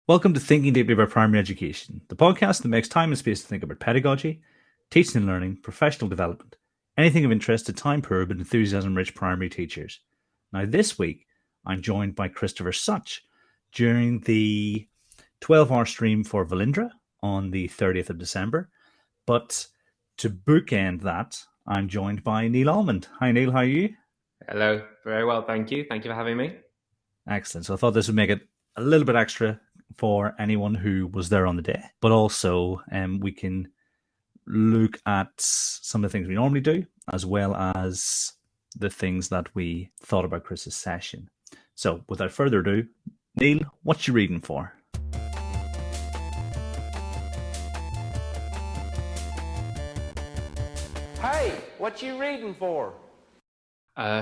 Welcome to Thinking Deeply About Primary Education, the podcast that makes time and space to think about pedagogy, teaching and learning, professional development, anything of interest to time-poor but enthusiasm-rich primary teachers. Now, this week, I'm joined by Christopher Such during the 12-hour stream for Valindra on the 30th of December. But to bookend that, I'm joined by Neil Almond. Hi, Neil. How are you? Hello. Very well, thank you. Thank you for having me. Excellent. So I thought this would make it a little bit extra for anyone who was there on the day, but also we can look at some of the things we normally do, as well as the things that we thought about Chris's session. So without further ado, Neil, what you reading for? Hey, what you reading for?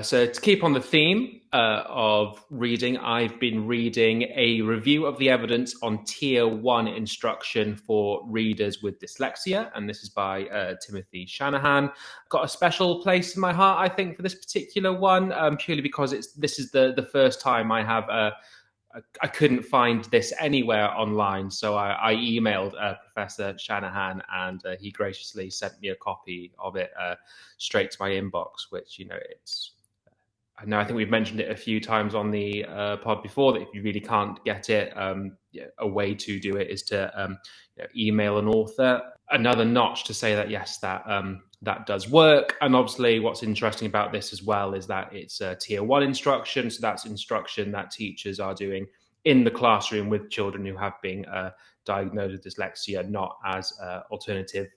So to keep on the theme of reading, I've been reading a review of the evidence on Tier 1 instruction for readers with dyslexia, and this is by Timothy Shanahan. Got a special place in my heart, I think, for this particular one, purely because this is the first time I couldn't find this anywhere online, so I emailed Professor Shanahan, and he graciously sent me a copy of it straight to my inbox. Which, I know I think we've mentioned it a few times on the pod before, that if you really can't get it, a way to do it is to email an author. Another notch to say that yes, that does work. And obviously, what's interesting about this as well is that it's a Tier 1 instruction, so that's instruction that teachers are doing in the classroom with children who have been diagnosed with dyslexia, not as alternative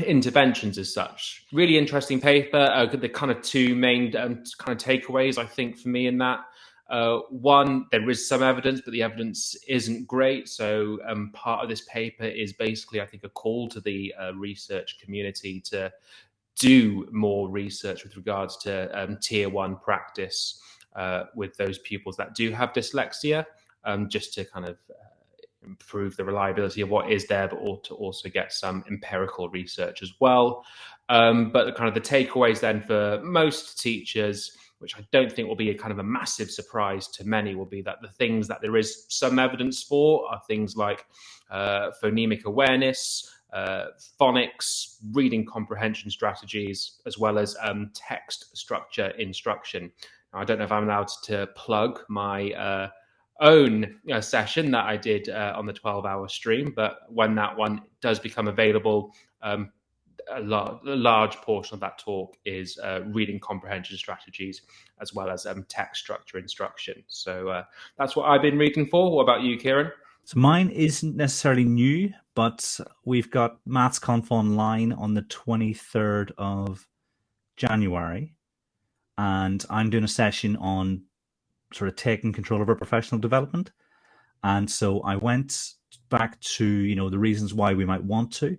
interventions as such. Really interesting paper. The kind of two main kind of takeaways, I think, for me in that. One, there is some evidence, but the evidence isn't great. So part of this paper is basically, I think, a call to the research community to do more research with regards to Tier 1 practice with those pupils that do have dyslexia, just to kind of improve the reliability of what is there, but to also get some empirical research as well. But kind of the takeaways then for most teachers, which I don't think will be a kind of a massive surprise to many, will be that the things that there is some evidence for are things like phonemic awareness, phonics, reading comprehension strategies, as well as text structure instruction. Now, I don't know if I'm allowed to plug my own session that I did on the 12-hour stream, but when that one does become available, a large portion of that talk is reading comprehension strategies, as well as text structure instruction. So that's what I've been reading for. What about you, Kieran? So mine isn't necessarily new, but we've got Maths Conf online on the 23rd of January, and I'm doing a session on sort of taking control of our professional development. And so I went back to, the reasons why we might want to.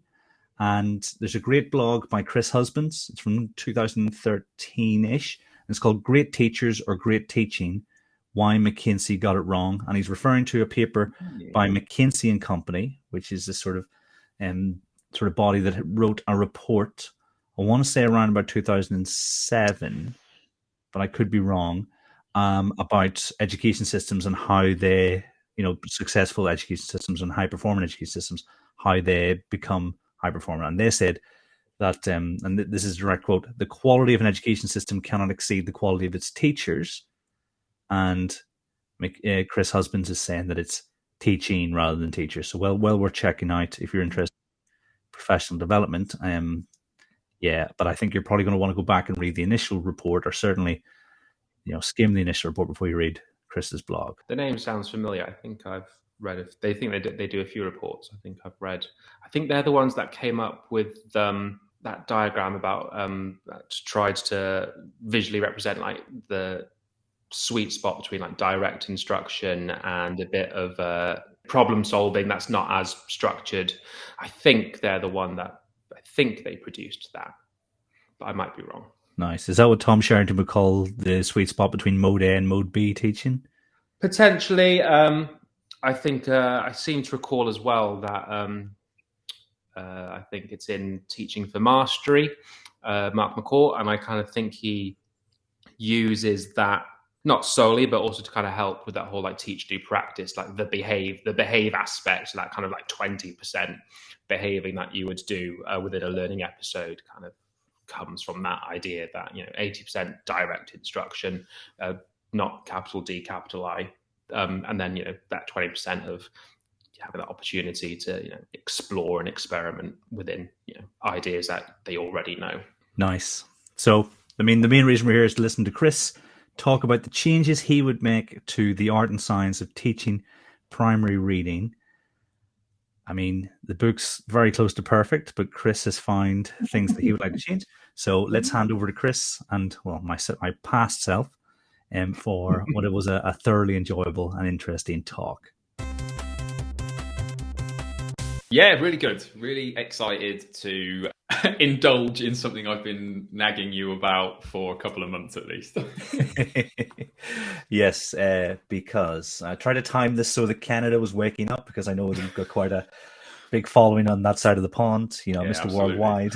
And there's a great blog by Chris Husbands. It's from 2013-ish. And it's called Great Teachers or Great Teaching, Why McKinsey Got It Wrong. And he's referring to a paper by McKinsey and Company, which is this sort of body that wrote a report, I want to say around about 2007, but I could be wrong, about education systems and how they, successful education systems and high-performing education systems, how they become high-performing. And they said that, and this is a direct quote, the quality of an education system cannot exceed the quality of its teachers. And Chris Husbands is saying that it's teaching rather than teachers. So well worth checking out if you're interested in professional development. But I think you're probably going to want to go back and read the initial report, or certainly skim the initial report before you read Chris's blog. The name sounds familiar. I think I've read it. They think they do a few reports. I think I've read. I think they're the ones that came up with that diagram about that tried to visually represent like the sweet spot between like direct instruction and a bit of problem solving that's not as structured. I think they're the one that I think they produced that, but I might be wrong. Nice. Is that what Tom Sherrington would call the sweet spot between Mode A and Mode B teaching? Potentially. I think I seem to recall as well that I think it's in Teaching for Mastery, Mark McCourt, and I kind of think he uses that Not solely, but also to kind of help with that whole like teach, do, practice, like the behave aspect, so that kind of like 20% behaving that you would do within a learning episode kind of comes from that idea that, 80% direct instruction, not capital D, capital I, and then, that 20% of having that opportunity to, explore and experiment within, ideas that they already know. Nice. So, I mean, the main reason we're here is to listen to Chris talk about the changes he would make to the art and science of teaching primary reading. I mean, the book's very close to perfect, but Chris has found things that he would like to change. So let's hand over to Chris and, well, my past self for what it was a thoroughly enjoyable and interesting talk. Yeah, really good. Really excited to indulge in something I've been nagging you about for a couple of months at least. Yes, because I tried to time this so that Canada was waking up, because I know that you've got quite a big following on that side of the pond, Yeah, Mr. absolutely. Worldwide.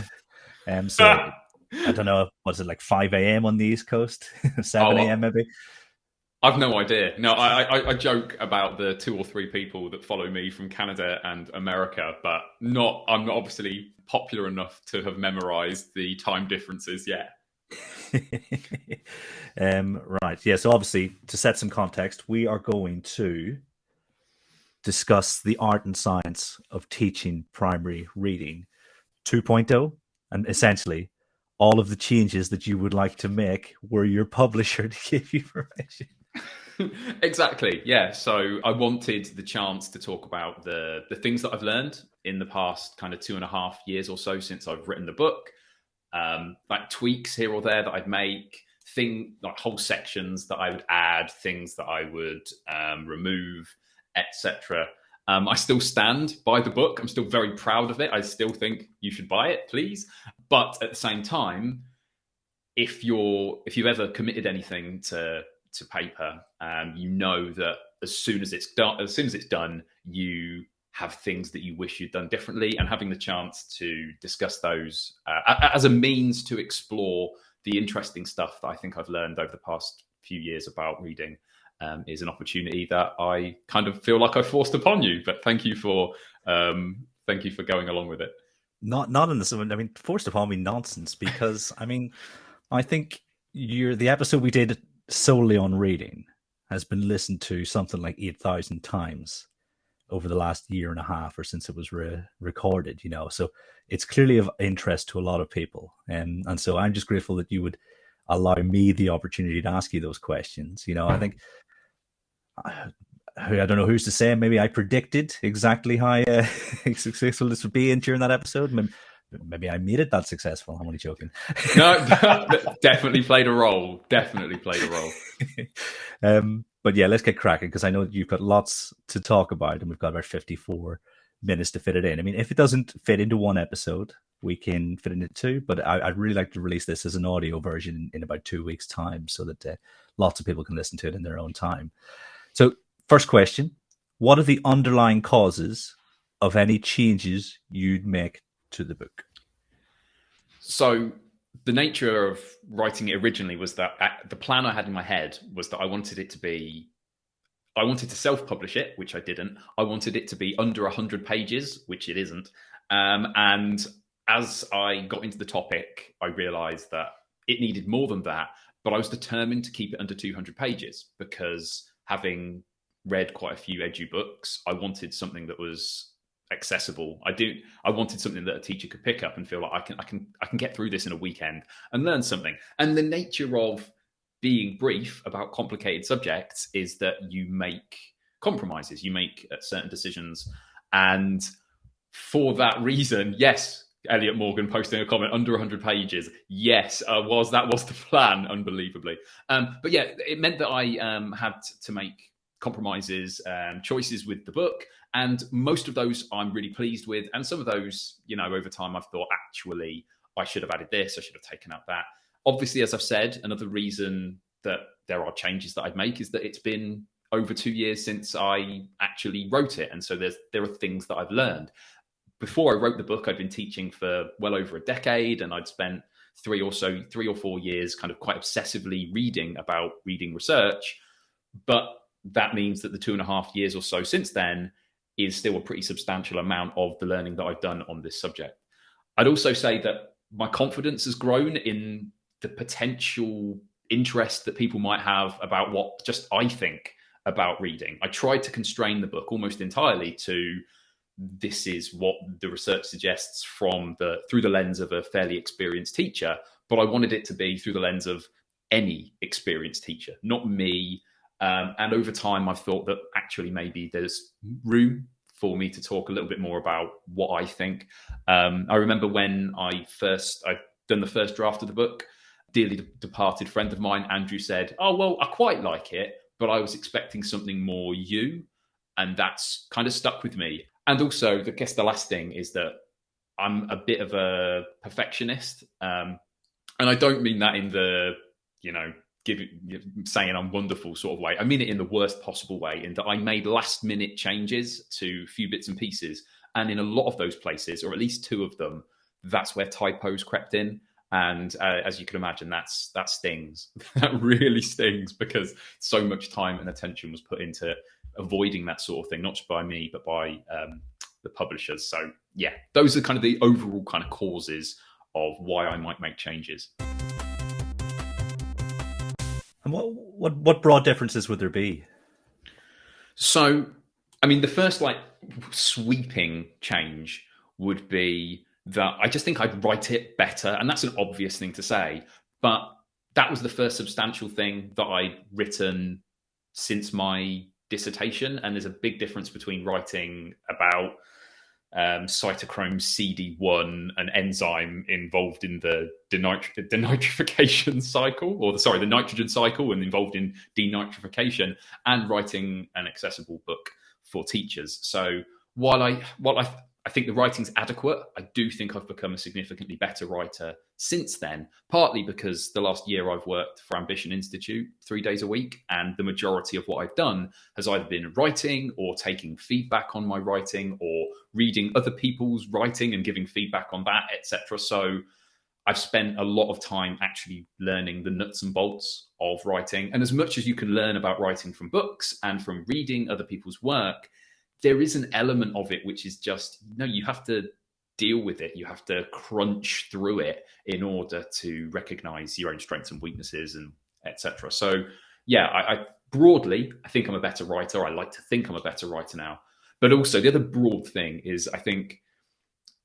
So I don't know, was it like 5 a.m. on the East Coast? 7 a.m. maybe? I've no idea. No, I joke about the 2 or 3 people that follow me from Canada and America, but I'm not obviously popular enough to have memorized the time differences yet. Right. Yeah. So obviously, to set some context, we are going to discuss the art and science of teaching primary reading 2.0, and essentially all of the changes that you would like to make were your publisher to give you permission. Exactly. Yeah. So I wanted the chance to talk about the things that I've learned in the past kind of 2.5 years or so since I've written the book, like tweaks here or there that I'd make, like whole sections that I would add, things that I would remove, etc. I still stand by the book. I'm still very proud of it. I still think you should buy it, please. But at the same time, if you've ever committed anything to paper, you know that as soon as it's done, you have things that you wish you'd done differently, and having the chance to discuss those as a means to explore the interesting stuff that I think I've learned over the past few years about reading is an opportunity that I kind of feel like I forced upon you. But thank you for going along with it. Not in this. I mean, forced upon me nonsense, because I mean, I think the episode we did solely on reading has been listened to something like 8,000 times over the last year and a half, or since it was recorded, so it's clearly of interest to a lot of people, and so I'm just grateful that you would allow me the opportunity to ask you those questions. I think I don't know who's to say, maybe I predicted exactly how successful this would be during that episode. Maybe I made it that successful. I'm only joking. No, definitely played a role. But yeah, let's get cracking, because I know you've got lots to talk about, and we've got about 54 minutes to fit it in. I mean, if it doesn't fit into one episode, we can fit into 2, but I'd really like to release this as an audio version in about 2 weeks' time, so that lots of people can listen to it in their own time. So, first question, what are the underlying causes of any changes you'd make to the book? So the nature of writing it originally was that the plan I had in my head was that I wanted to self-publish it, which I didn't. I wanted it to be under 100 pages, which it isn't. And as I got into the topic, I realized that it needed more than that, but I was determined to keep it under 200 pages because, having read quite a few edu books, I wanted something that was accessible. I wanted something that a teacher could pick up and feel like I can get through this in a weekend and learn something. And the nature of being brief about complicated subjects is that you make compromises, you make certain decisions. And for that reason, yes, Elliot Morgan posting a comment under 100 pages. Yes, that was the plan, unbelievably. But yeah, it meant that I had to make compromises and choices with the book. And most of those I'm really pleased with. And some of those, over time, I've thought, actually, I should have added this, I should have taken out that. Obviously, as I've said, another reason that there are changes that I'd make is that it's been over 2 years since I actually wrote it. And so there are things that I've learned. Before I wrote the book, I'd been teaching for well over a decade, and I'd spent 3 or 4 years kind of quite obsessively reading about reading research. But that means that the 2.5 years or so since then is still a pretty substantial amount of the learning that I've done on this subject. I'd also say that my confidence has grown in the potential interest that people might have about what just I think about reading. I tried to constrain the book almost entirely to this is what the research suggests through the lens of a fairly experienced teacher, but I wanted it to be through the lens of any experienced teacher, not me. And over time, I've thought that actually maybe there's room for me to talk a little bit more about what I think. I remember when I'd done the first draft of the book, dearly departed friend of mine, Andrew, said, "Oh, well, I quite like it, but I was expecting something more you." And that's kind of stuck with me. And also, I guess the last thing is that I'm a bit of a perfectionist. And I don't mean that in the, saying I'm wonderful sort of way. I mean it in the worst possible way, in that I made last minute changes to a few bits and pieces. And in a lot of those places, or at least 2 of them, that's where typos crept in. And as you can imagine, that stings. That really stings, because so much time and attention was put into avoiding that sort of thing, not just by me, but by the publishers. So yeah, those are kind of the overall kind of causes of why I might make changes. And what broad differences would there be? So, I mean, the first sweeping change would be that I just think I'd write it better. And that's an obvious thing to say, but that was the first substantial thing that I'd written since my dissertation. And there's a big difference between writing about cytochrome CD1, an enzyme involved in the denitrification cycle, the nitrogen cycle and involved in denitrification, and writing an accessible book for teachers. So while I think the writing's adequate, I do think I've become a significantly better writer since then, partly because the last year I've worked for Ambition Institute 3 days a week, and the majority of what I've done has either been writing or taking feedback on my writing or reading other people's writing and giving feedback on that, etc. So I've spent a lot of time actually learning the nuts and bolts of writing. And as much as you can learn about writing from books and from reading other people's work, there is an element of it which is just, you have to deal with it. You have to crunch through it in order to recognize your own strengths and weaknesses, and etc. So yeah, I broadly, I think I'm a better writer. I like to think I'm a better writer now. But also the other broad thing is, I think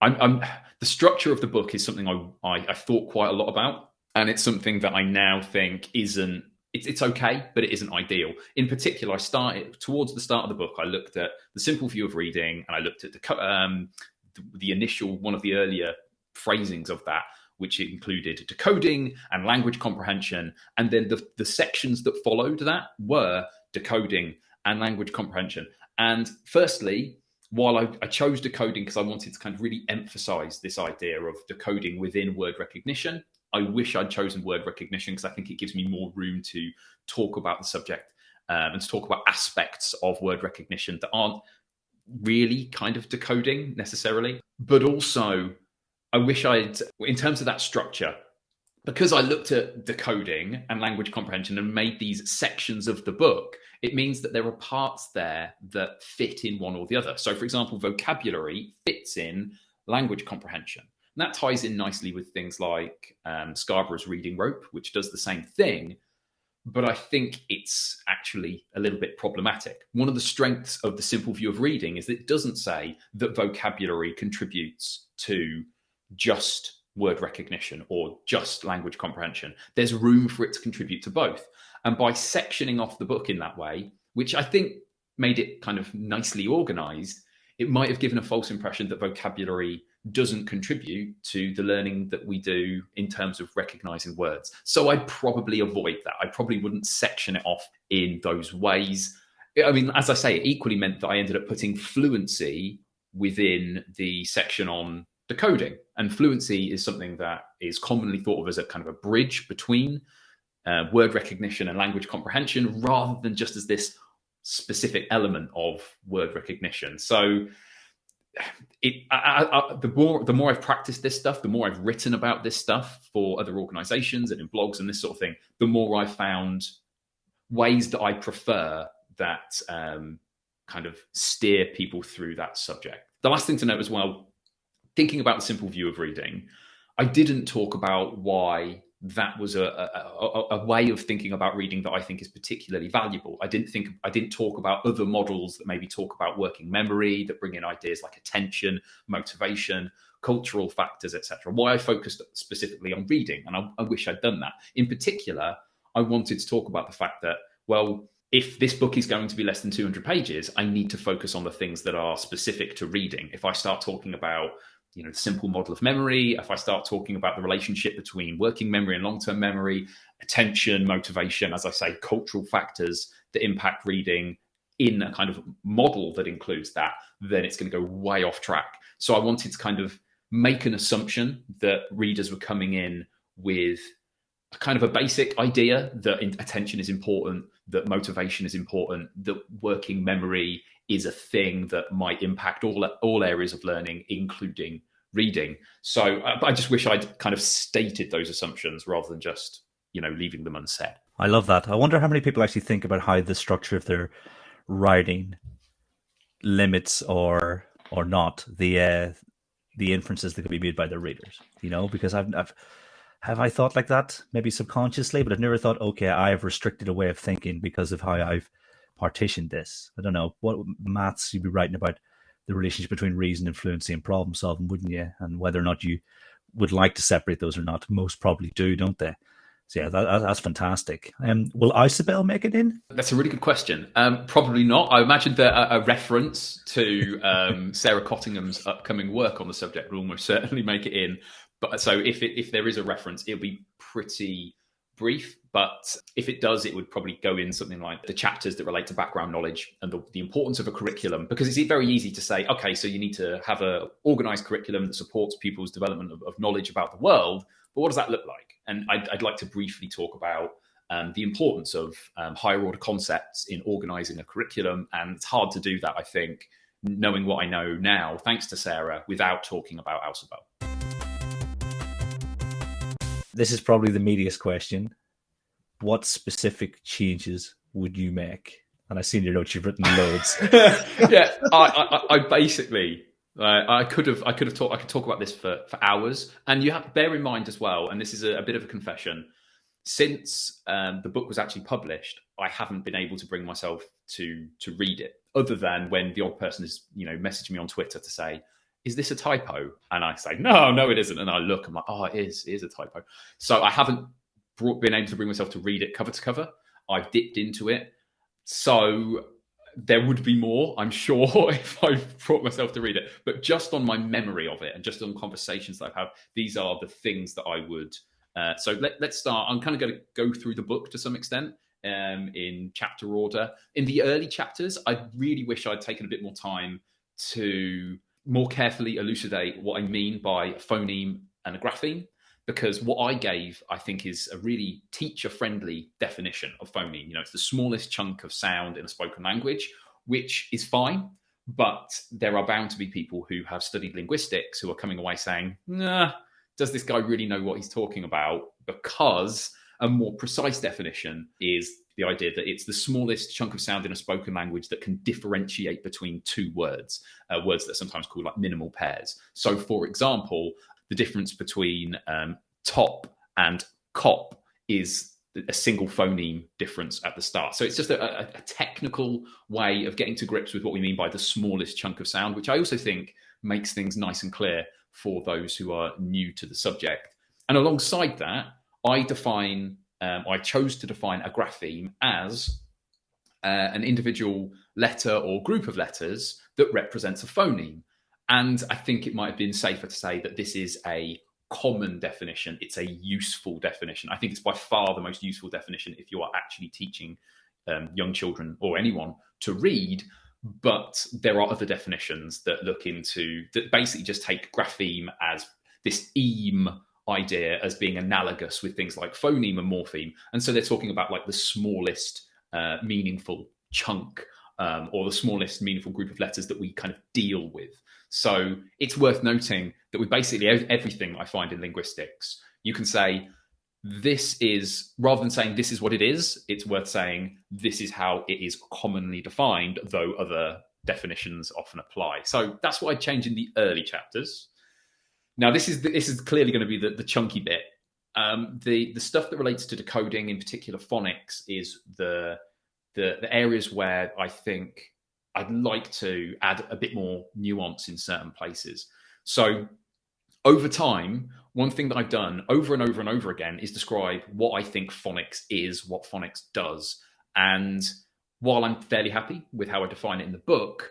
the structure of the book is something I thought quite a lot about. And it's something that I now think it's okay, but it isn't ideal. In particular, I started towards the start of the book. I looked at the simple view of reading, and I looked at the initial, one of the earlier phrasings of that, which included decoding and language comprehension. And then the sections that followed that were decoding and language comprehension. And firstly, while I chose decoding because I wanted to kind of really emphasize this idea of decoding within word recognition, I wish I'd chosen word recognition because I think it gives me more room to talk about the subject and to talk about aspects of word recognition that aren't really kind of decoding necessarily. But also, I wish in terms of that structure, because I looked at decoding and language comprehension and made these sections of the book, it means that there are parts there that fit in one or the other. So for example, vocabulary fits in language comprehension. And that ties in nicely with things like Scarborough's reading rope, which does the same thing. But I think it's actually a little bit problematic. One of the strengths of the simple view of reading is that it doesn't say that vocabulary contributes to just word recognition or just language comprehension. There's room for it to contribute to both. And by sectioning off the book in that way, which I think made it kind of nicely organized, it might have given a false impression that vocabulary doesn't contribute to the learning that we do in terms of recognizing words. So I'd probably avoid that. I probably wouldn't section it off in those ways. I mean, as I say, it equally meant that I ended up putting fluency within the section on decoding. And fluency is something that is commonly thought of as a kind of a bridge between word recognition and language comprehension, rather than just as this specific element of word recognition. So the more I've practiced this stuff, the more I've written about this stuff for other organizations and in blogs and this sort of thing, the more I've found ways that I prefer that kind of steer people through that subject. The last thing to note as well, thinking about the simple view of reading, I didn't talk about why that was a way of thinking about reading that I think is particularly valuable. I didn't talk about other models that maybe talk about working memory, that bring in ideas like attention, motivation, cultural factors, etc. Why I focused specifically on reading, and I wish I'd done that. In particular, I wanted to talk about the fact that, well, if this book is going to be less than 200 pages, I need to focus on the things that are specific to reading. If I start talking about the simple model of memory, if I start talking about the relationship between working memory and long-term memory, attention, motivation, as I say, cultural factors that impact reading in a kind of model that includes that, then it's going to go way off track. So I wanted to kind of make an assumption that readers were coming in with a kind of a basic idea that attention is important, that motivation is important, that working memory is a thing that might impact all areas of learning, including reading. So I just wish I'd kind of stated those assumptions rather than just, leaving them unsaid. I love that. I wonder how many people actually think about how the structure of their writing limits or not the inferences that could be made by their readers. Because have I thought like that maybe subconsciously, but I've never thought, okay, I have restricted a way of thinking because of how I've partitioned this. I don't know what maths you'd be writing about the relationship between reason and fluency and problem solving, wouldn't you? And whether or not you would like to separate those or not. Most probably do, don't they? So yeah, that's fantastic. Will Isabel make it in? That's a really good question. Probably not. I imagine that a reference to Sarah Cottingham's upcoming work on the subject will almost certainly make it in. But so if there is a reference, it'll be pretty brief. But if it does, it would probably go in something like the chapters that relate to background knowledge and the importance of a curriculum. Because it's very easy to say, okay, so you need to have an organized curriculum that supports people's development of knowledge about the world. But what does that look like? And I'd like to briefly talk about the importance of higher order concepts in organizing a curriculum. And it's hard to do that, I think, knowing what I know now, thanks to Sarah, without talking about Alsabel. This is probably the meatiest question. What specific changes would you make? And I've seen your notes; you've written loads. Yeah, I basically, I could talk about this for hours. And you have to bear in mind as well, and this is a bit of a confession. Since the book was actually published, I haven't been able to bring myself to read it, other than when the odd person has messaged me on Twitter to say, is this a typo? And I say, no, it isn't. And I look, I'm like, oh, it is a typo. So I haven't been able to bring myself to read it cover to cover. I've dipped into it. So there would be more, I'm sure, if I brought myself to read it. But just on my memory of it and just on conversations that I've had, these are the things that I would. So let's start. I'm kind of going to go through the book to some extent in chapter order. In the early chapters, I really wish I'd taken a bit more time to more carefully elucidate what I mean by a phoneme and a grapheme. Because what I gave, I think, is a really teacher-friendly definition of phoneme. It's the smallest chunk of sound in a spoken language, which is fine. But there are bound to be people who have studied linguistics who are coming away saying, nah, does this guy really know what he's talking about? Because a more precise definition is the idea that it's the smallest chunk of sound in a spoken language that can differentiate between two words, words that are sometimes called like minimal pairs. So, for example, the difference between top and cop is a single phoneme difference at the start. So it's just a technical way of getting to grips with what we mean by the smallest chunk of sound, which I also think makes things nice and clear for those who are new to the subject. And alongside that, I chose to define a grapheme as an individual letter or group of letters that represents a phoneme. And I think it might have been safer to say that this is a common definition. It's a useful definition. I think it's by far the most useful definition if you are actually teaching young children or anyone to read. But there are other definitions that that basically just take grapheme as this eem idea as being analogous with things like phoneme and morpheme. And so they're talking about like the smallest meaningful chunk or the smallest meaningful group of letters that we kind of deal with. So it's worth noting that with basically everything I find in linguistics, you can say this is, rather than saying this is what it is, it's worth saying this is how it is commonly defined, though other definitions often apply. So that's what I change in the early chapters. Now, this is clearly going to be the chunky bit. The stuff that relates to decoding, in particular phonics, is the areas where I think I'd like to add a bit more nuance in certain places. So over time, one thing that I've done over and over and over again is describe what I think phonics is, what phonics does. And while I'm fairly happy with how I define it in the book,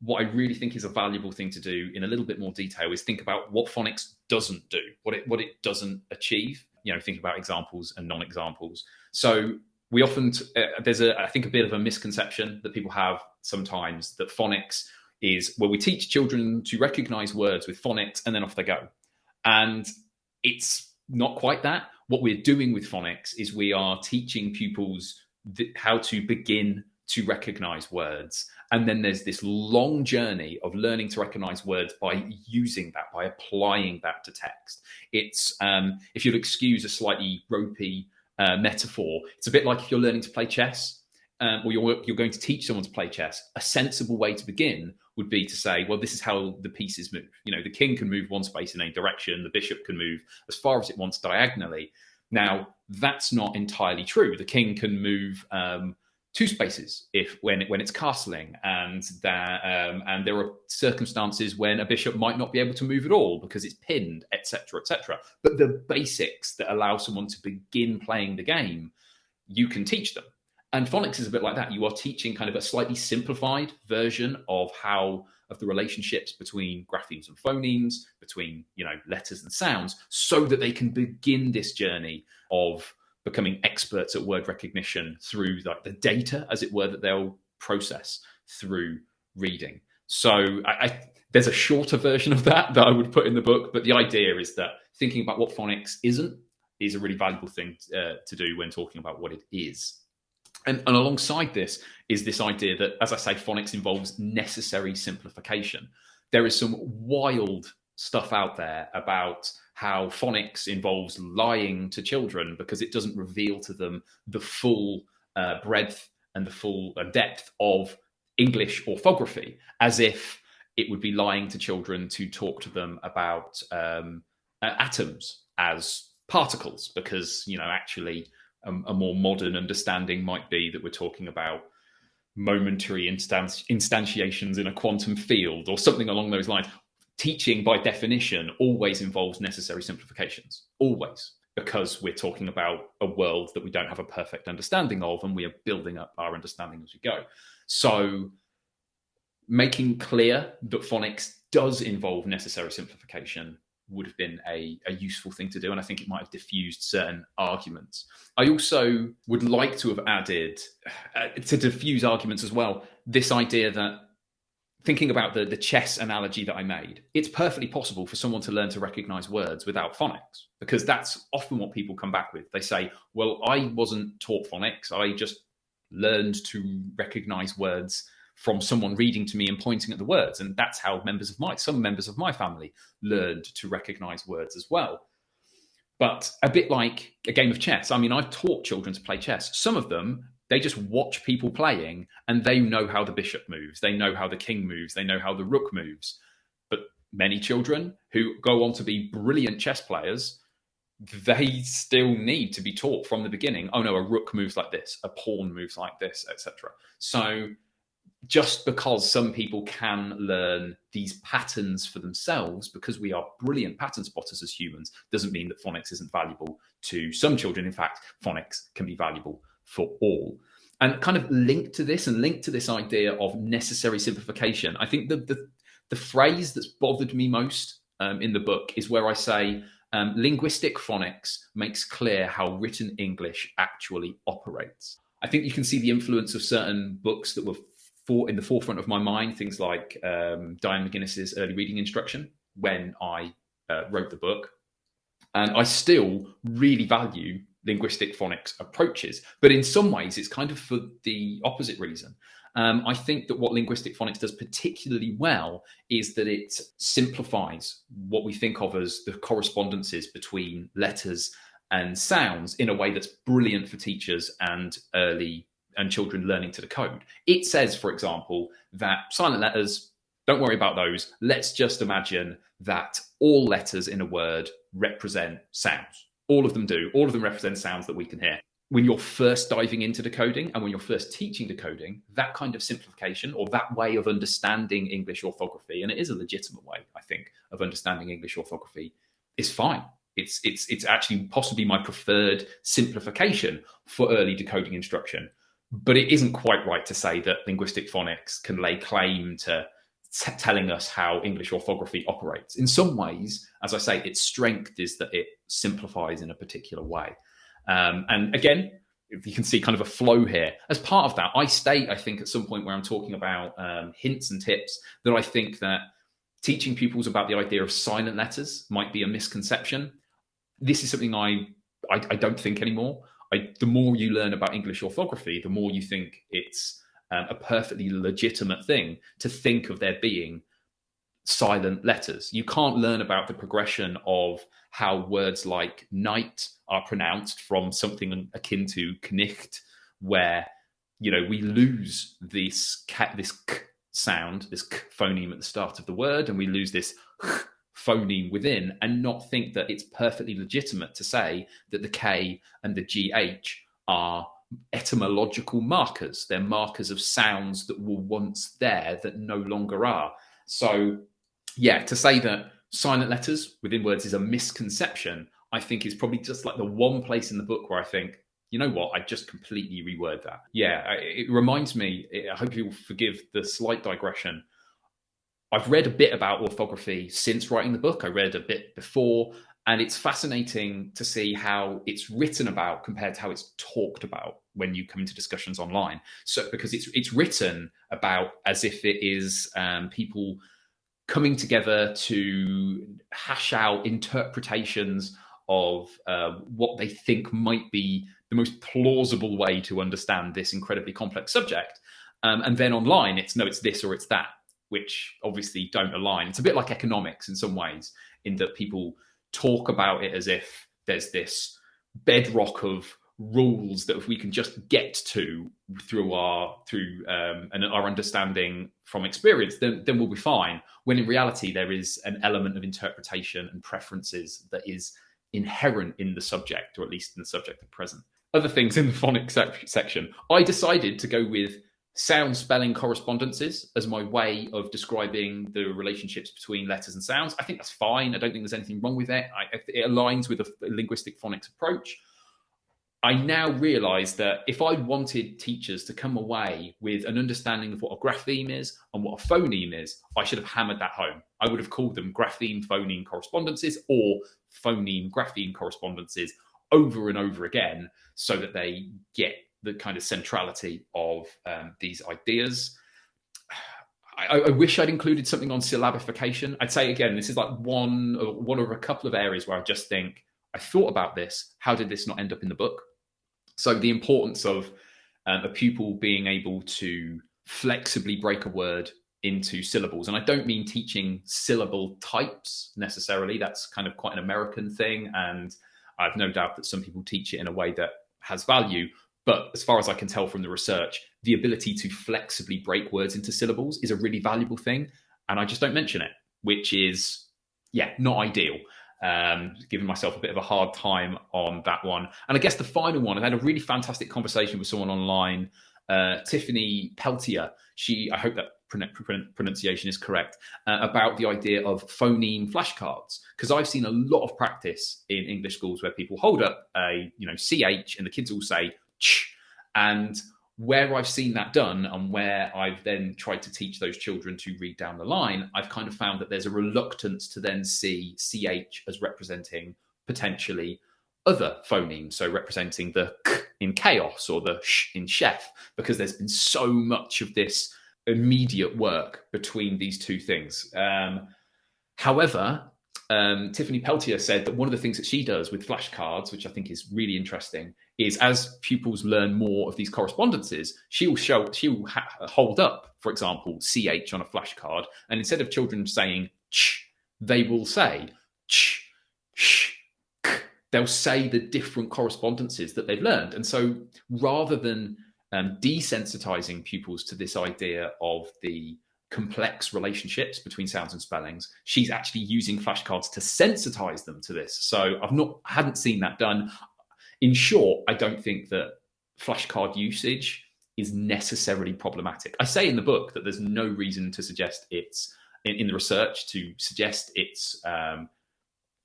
what I really think is a valuable thing to do in a little bit more detail is think about what phonics doesn't do, what it doesn't achieve, think about examples and non-examples. So we often, there's I think a bit of a misconception that people have sometimes that phonics is where we teach children to recognize words with phonics and then off they go. And it's not quite that. What we're doing with phonics is we are teaching pupils how to begin to recognize words. And then there's this long journey of learning to recognize words by using that, by applying that to text. It's, if you'll excuse a slightly ropey metaphor, it's a bit like if you're learning to play chess, or you're going to teach someone to play chess. A sensible way to begin would be to say, well, this is how the pieces move. The king can move one space in any direction. The bishop can move as far as it wants diagonally. Now, that's not entirely true. The king can move 2 spaces when it's castling, and there are circumstances when a bishop might not be able to move at all because it's pinned, etc., etc. But the basics that allow someone to begin playing the game, you can teach them. And phonics is a bit like that. You are teaching kind of a slightly simplified version of the relationships between graphemes and phonemes, between letters and sounds, so that they can begin this journey of becoming experts at word recognition through the data, as it were, that they'll process through reading. So there's a shorter version of that I would put in the book, but the idea is that thinking about what phonics isn't is a really valuable thing to do when talking about what it is. And alongside this is this idea that, as I say, phonics involves necessary simplification. There is some wild stuff out there about how phonics involves lying to children because it doesn't reveal to them the full breadth and the full depth of English orthography, as if it would be lying to children to talk to them about atoms as particles, because actually a more modern understanding might be that we're talking about momentary instantiations in a quantum field or something along those lines. Teaching, by definition, always involves necessary simplifications, always, because we're talking about a world that we don't have a perfect understanding of, and we are building up our understanding as we go. So making clear that phonics does involve necessary simplification would have been a useful thing to do, and I think it might have diffused certain arguments. I also would like to have added, to diffuse arguments as well, this idea that, thinking about the chess analogy that I made, it's perfectly possible for someone to learn to recognize words without phonics, because that's often what people come back with. They say, well, I wasn't taught phonics, I just learned to recognize words from someone reading to me and pointing at the words. And that's how some members of my family learned to recognize words as well. But a bit like a game of chess, I've taught children to play chess. Some of them, they just watch people playing and they know how the bishop moves. They know how the king moves. They know how the rook moves. But many children who go on to be brilliant chess players, they still need to be taught from the beginning, oh no, a rook moves like this, a pawn moves like this, etc. So just because some people can learn these patterns for themselves, because we are brilliant pattern spotters as humans, doesn't mean that phonics isn't valuable to some children. In fact, phonics can be valuable for all. And kind of linked to this idea of necessary simplification, I think the phrase that's bothered me most in the book is where I say, linguistic phonics makes clear how written English actually operates. I think you can see the influence of certain books that were in the forefront of my mind, things like Diane McGuinness's Early Reading Instruction, when I wrote the book. And I still really value linguistic phonics approaches. But in some ways, it's kind of for the opposite reason. I think that what linguistic phonics does particularly well is that it simplifies what we think of as the correspondences between letters and sounds in a way that's brilliant for teachers and children learning to decode. It says, for example, that silent letters, don't worry about those. Let's just imagine that all letters in a word represent sounds. All of them do. All of them represent sounds that we can hear. When you're first diving into decoding and when you're first teaching decoding, that kind of simplification or that way of understanding English orthography, and it is a legitimate way, I think, of understanding English orthography, is fine. It's actually possibly my preferred simplification for early decoding instruction. But it isn't quite right to say that linguistic phonics can lay claim to telling us how English orthography operates. In some ways, as I say, its strength is that it simplifies in a particular way. And again, if you can see kind of a flow here. As part of that, I state, I think, at some point where I'm talking about hints and tips, that I think that teaching pupils about the idea of silent letters might be a misconception. This is something I don't think anymore. The more you learn about English orthography, the more you think it's a perfectly legitimate thing to think of there being silent letters. You can't learn about the progression of how words like night are pronounced from something akin to knicht, where, you know, we lose this k sound, this k phoneme at the start of the word, and we lose this phoneme within, and not think that it's perfectly legitimate to say that the K and the GH are etymological markers. They're markers of sounds that were once there that no longer are. So yeah, to say that silent letters within words is a misconception, I think is probably just like the one place in the book where I think, you know what, I just completely reword that. Yeah, it reminds me, I hope you'll forgive the slight digression. I've read a bit about orthography since writing the book. I read a bit before, and it's fascinating to see how it's written about compared to how it's talked about when you come into discussions online. So, because it's written about as if it is people coming together to hash out interpretations of what they think might be the most plausible way to understand this incredibly complex subject. And then online, it's this or it's that, which obviously don't align. It's a bit like economics in some ways, in that people talk about it as if there's this bedrock of rules that if we can just get to through our understanding from experience, then we'll be fine. When in reality, there is an element of interpretation and preferences that is inherent in the subject, or at least in the subject at present. Other things in the phonics section, I decided to go with sound spelling correspondences as my way of describing the relationships between letters and sounds. I think that's fine. I don't think there's anything wrong with it. It aligns with a linguistic phonics approach. I now realise that if I wanted teachers to come away with an understanding of what a grapheme is and what a phoneme is, I should have hammered that home. I would have called them grapheme-phoneme correspondences or phoneme-grapheme correspondences over and over again, so that they get the kind of centrality of these ideas. I wish I'd included something on syllabification. I'd say, again, this is like one of a couple of areas where I just think, I thought about this, how did this not end up in the book? So the importance of a pupil being able to flexibly break a word into syllables. And I don't mean teaching syllable types necessarily. That's kind of quite an American thing. And I've no doubt that some people teach it in a way that has value. But as far as I can tell from the research, the ability to flexibly break words into syllables is a really valuable thing. And I just don't mention it, which is, yeah, not ideal. Giving myself a bit of a hard time on that one. And I guess the final one, I had a really fantastic conversation with someone online, Tiffany Peltier. I hope that pronunciation is correct, about the idea of phoneme flashcards. Because I've seen a lot of practice in English schools where people hold up a CH and the kids all say ch. And where I've seen that done, and where I've then tried to teach those children to read down the line, I've kind of found that there's a reluctance to then see CH as representing potentially other phonemes, so representing the k in chaos or the sh in chef, because there's been so much of this immediate work between these two things. However, Tiffany Peltier said that one of the things that she does with flashcards, which I think is really interesting, is as pupils learn more of these correspondences, she'll hold up, for example, CH on a flashcard, and instead of children saying ch, they will say ch, sh, k. They'll say the different correspondences that they've learned. And so rather than desensitizing pupils to this idea of the complex relationships between sounds and spellings, she's actually using flashcards to sensitize them to this. So I hadn't seen that done. In short, I don't think that flashcard usage is necessarily problematic. I say in the book that there's no reason to suggest it's in the research to suggest it's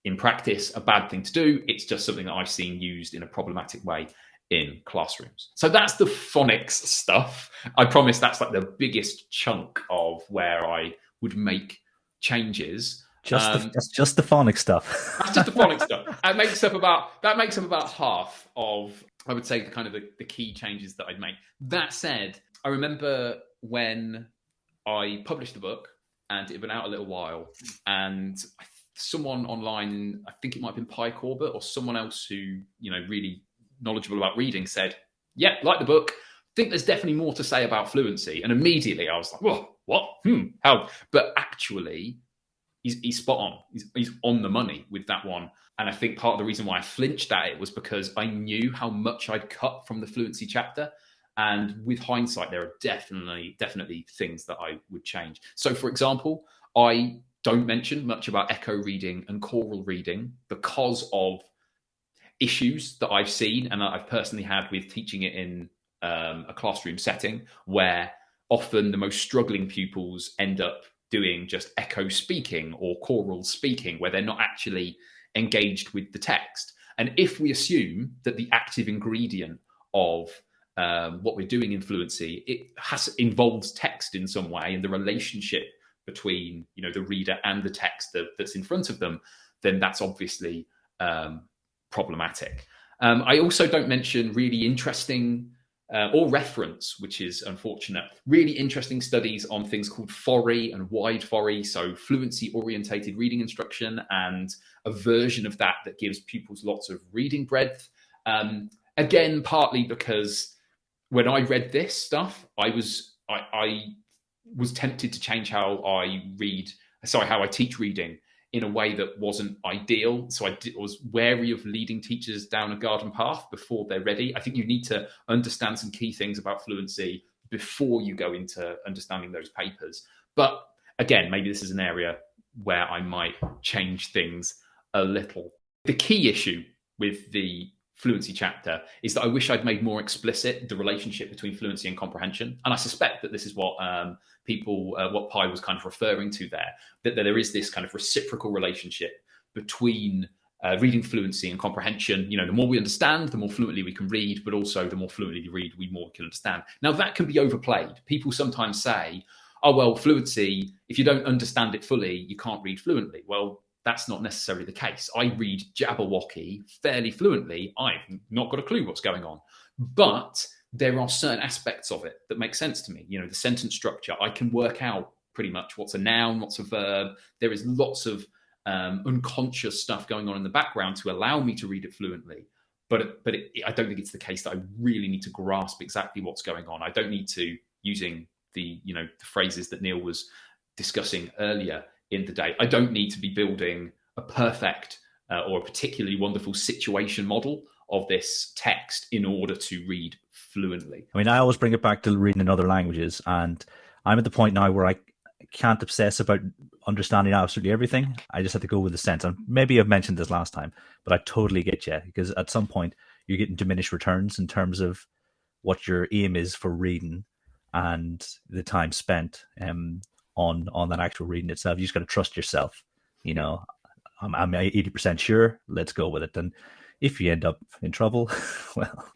in practice a bad thing to do. It's just something that I've seen used in a problematic way in classrooms. So that's the phonics stuff. I promise that's like the biggest chunk of where I would make changes. That's just the phonics stuff. That's just the phonics stuff. That makes up about half of, I would say, the kind of the key changes that I'd make. That said, I remember when I published the book, and it had been out a little while, and someone online, I think it might have been Pi Corbett or someone else who, really knowledgeable about reading, said, yeah, like the book, think there's definitely more to say about fluency. And immediately I was like, whoa, what? How? But actually, he's spot on. He's on the money with that one. And I think part of the reason why I flinched at it was because I knew how much I'd cut from the fluency chapter. And with hindsight, there are definitely things that I would change. So, for example, I don't mention much about echo reading and choral reading because of issues that I've seen and that I've personally had with teaching it in a classroom setting, where often the most struggling pupils end up doing just echo speaking or choral speaking, where they're not actually engaged with the text. And if we assume that the active ingredient of what we're doing in fluency, it involves text in some way, and the relationship between the reader and the text that's in front of them, then that's obviously problematic. I also don't mention really interesting or reference, which is unfortunate, really interesting studies on things called FORI and wide FORI, so fluency orientated reading instruction, and a version of that gives pupils lots of reading breadth. Again, partly because when I read this stuff, I was tempted to change how I teach reading in a way that wasn't ideal. So I was wary of leading teachers down a garden path before they're ready. I think you need to understand some key things about fluency before you go into understanding those papers. But again, maybe this is an area where I might change things a little. The key issue with the fluency chapter is that I wish I'd made more explicit the relationship between fluency and comprehension. And I suspect that this is what what Pi was kind of referring to there, that there is this kind of reciprocal relationship between reading fluency and comprehension. The more we understand, the more fluently we can read, but also the more fluently we read, the more we can understand. Now, that can be overplayed. People sometimes say, oh, well, fluency, if you don't understand it fully, you can't read fluently. Well, that's not necessarily the case. I read Jabberwocky fairly fluently. I've not got a clue what's going on. But there are certain aspects of it that make sense to me. The sentence structure, I can work out pretty much what's a noun, what's a verb. There is lots of unconscious stuff going on in the background to allow me to read it fluently. But I don't think it's the case that I really need to grasp exactly what's going on. I don't need to, using the phrases that Neil was discussing earlier in the day, I don't need to be building a perfect or a particularly wonderful situation model of this text in order to read fluently. I mean, I always bring it back to reading in other languages, and I'm at the point now where I can't obsess about understanding absolutely everything. I just have to go with the sense. And maybe I've mentioned this last time, but I totally get you, because at some point you're getting diminished returns in terms of what your aim is for reading and the time spent on that actual reading itself. You just got to trust yourself. I'm 80% sure. Let's go with it. And if you end up in trouble, well.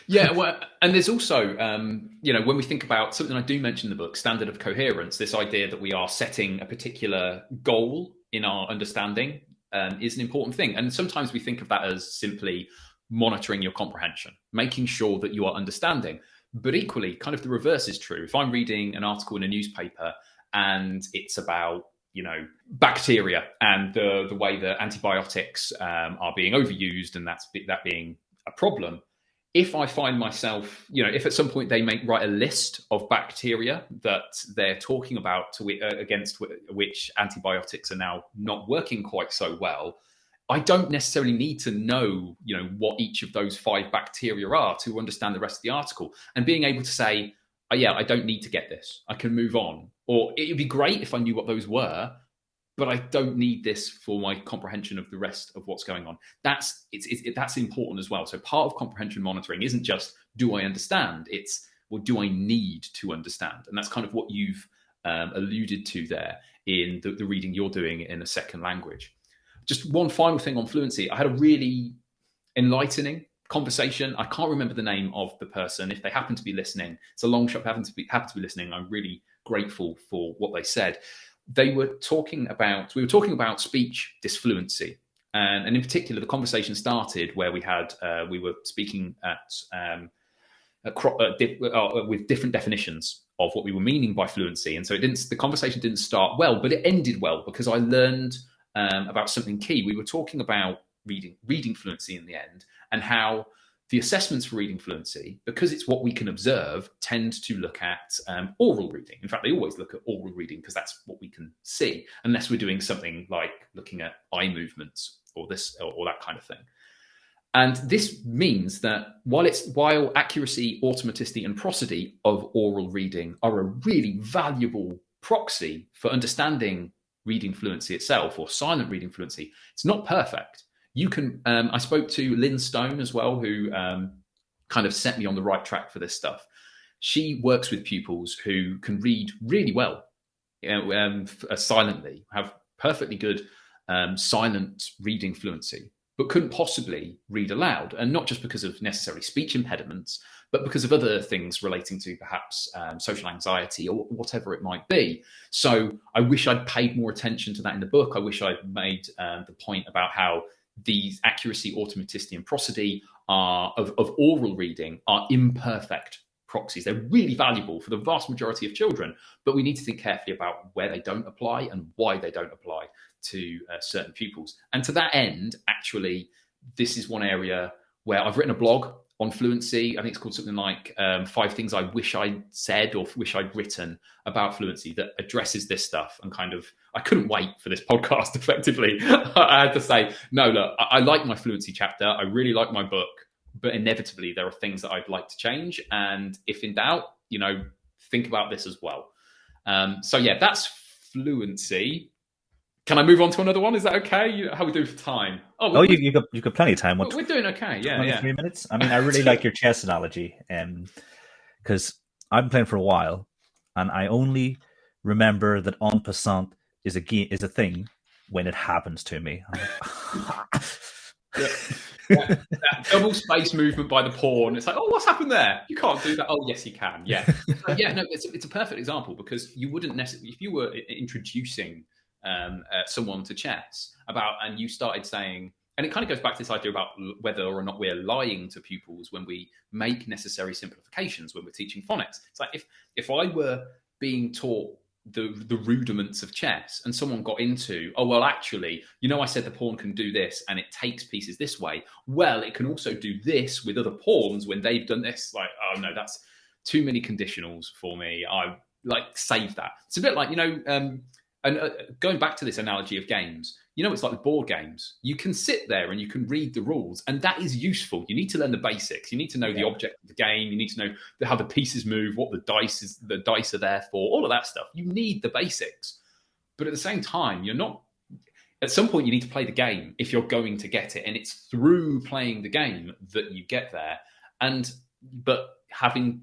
Yeah, well, and there's also, when we think about something I do mention in the book, standard of coherence, this idea that we are setting a particular goal in our understanding is an important thing. And sometimes we think of that as simply monitoring your comprehension, making sure that you are understanding. But equally, kind of the reverse is true. If I'm reading an article in a newspaper and it's about bacteria and the way that antibiotics are being overused, and that being a problem. If I find myself, if at some point they write a list of bacteria that they're talking about against which antibiotics are now not working quite so well, I don't necessarily need to know, what each of those 5 bacteria are to understand the rest of the article. And being able to say, oh, yeah, I don't need to get this, I can move on. Or it would be great if I knew what those were, but I don't need this for my comprehension of the rest of what's going on. That's important as well. So part of comprehension monitoring isn't just, do I understand? It's, well, do I need to understand? And that's kind of what you've alluded to there in the reading you're doing in a second language. Just one final thing on fluency. I had a really enlightening conversation. I can't remember the name of the person. If they happen to be listening, it's a long shot. Happen to be listening. I'm really grateful for what they said. We were talking about speech disfluency, and in particular, the conversation started where we were speaking with different definitions of what we were meaning by fluency, and so the conversation didn't start well, but it ended well because I learned about something key. We were talking about reading fluency in the end, and how the assessments for reading fluency, because it's what we can observe, tend to look at oral reading. In fact, they always look at oral reading because that's what we can see, unless we're doing something like looking at eye movements or this or that kind of thing. And this means that while accuracy, automaticity, and prosody of oral reading are a really valuable proxy for understanding reading fluency itself, or silent reading fluency, it's not perfect. You can. I spoke to Lynn Stone as well, who kind of set me on the right track for this stuff. She works with pupils who can read really well, silently, have perfectly good silent reading fluency, but couldn't possibly read aloud, and not just because of necessary speech impediments, but because of other things relating to perhaps social anxiety or whatever it might be. So I wish I'd paid more attention to that in the book. I wish I'd made the point about how these accuracy, automaticity, and prosody of oral reading are imperfect proxies. They're really valuable for the vast majority of children, but we need to think carefully about where they don't apply and why they don't apply to certain pupils. And to that end, actually, this is one area where I've written a blog on fluency. I think it's called something like 5 things I wish I'd said or wish I'd written about fluency, that addresses this stuff. And kind of, I couldn't wait for this podcast, effectively. I had to say, no, look, I like my fluency chapter. I really like my book, but inevitably there are things that I'd like to change. And if in doubt, think about this as well. So yeah, that's fluency. Can I move on to another one? Is that okay? How are we doing for time? You got plenty of time. We're doing okay. Yeah, 23 minutes. I mean, I really like your chess analogy, because I've been playing for a while, and I only remember that en passant is a thing when it happens to me. That double space movement by the pawn. It's like, oh, what's happened there? You can't do that. Oh, yes, you can. Yeah, no, it's a perfect example, because you wouldn't necessarily, if you were introducing someone to chess and you started saying, and it kind of goes back to this idea about whether or not we're lying to pupils when we make necessary simplifications when we're teaching phonics. It's like if I were being taught the rudiments of chess and someone got into, oh, well, actually, I said the pawn can do this and it takes pieces this way. Well, it can also do this with other pawns when they've done this. Like, oh no, that's too many conditionals for me. I save that. It's a bit like, and going back to this analogy of games, it's like the board games. You can sit there and you can read the rules, and that is useful. You need to learn the basics. You need to know the object of the game. You need to know how the pieces move, what the dice are there for, all of that stuff. You need the basics. But at the same time, at some point, you need to play the game if you're going to get it. And it's through playing the game that you get there. But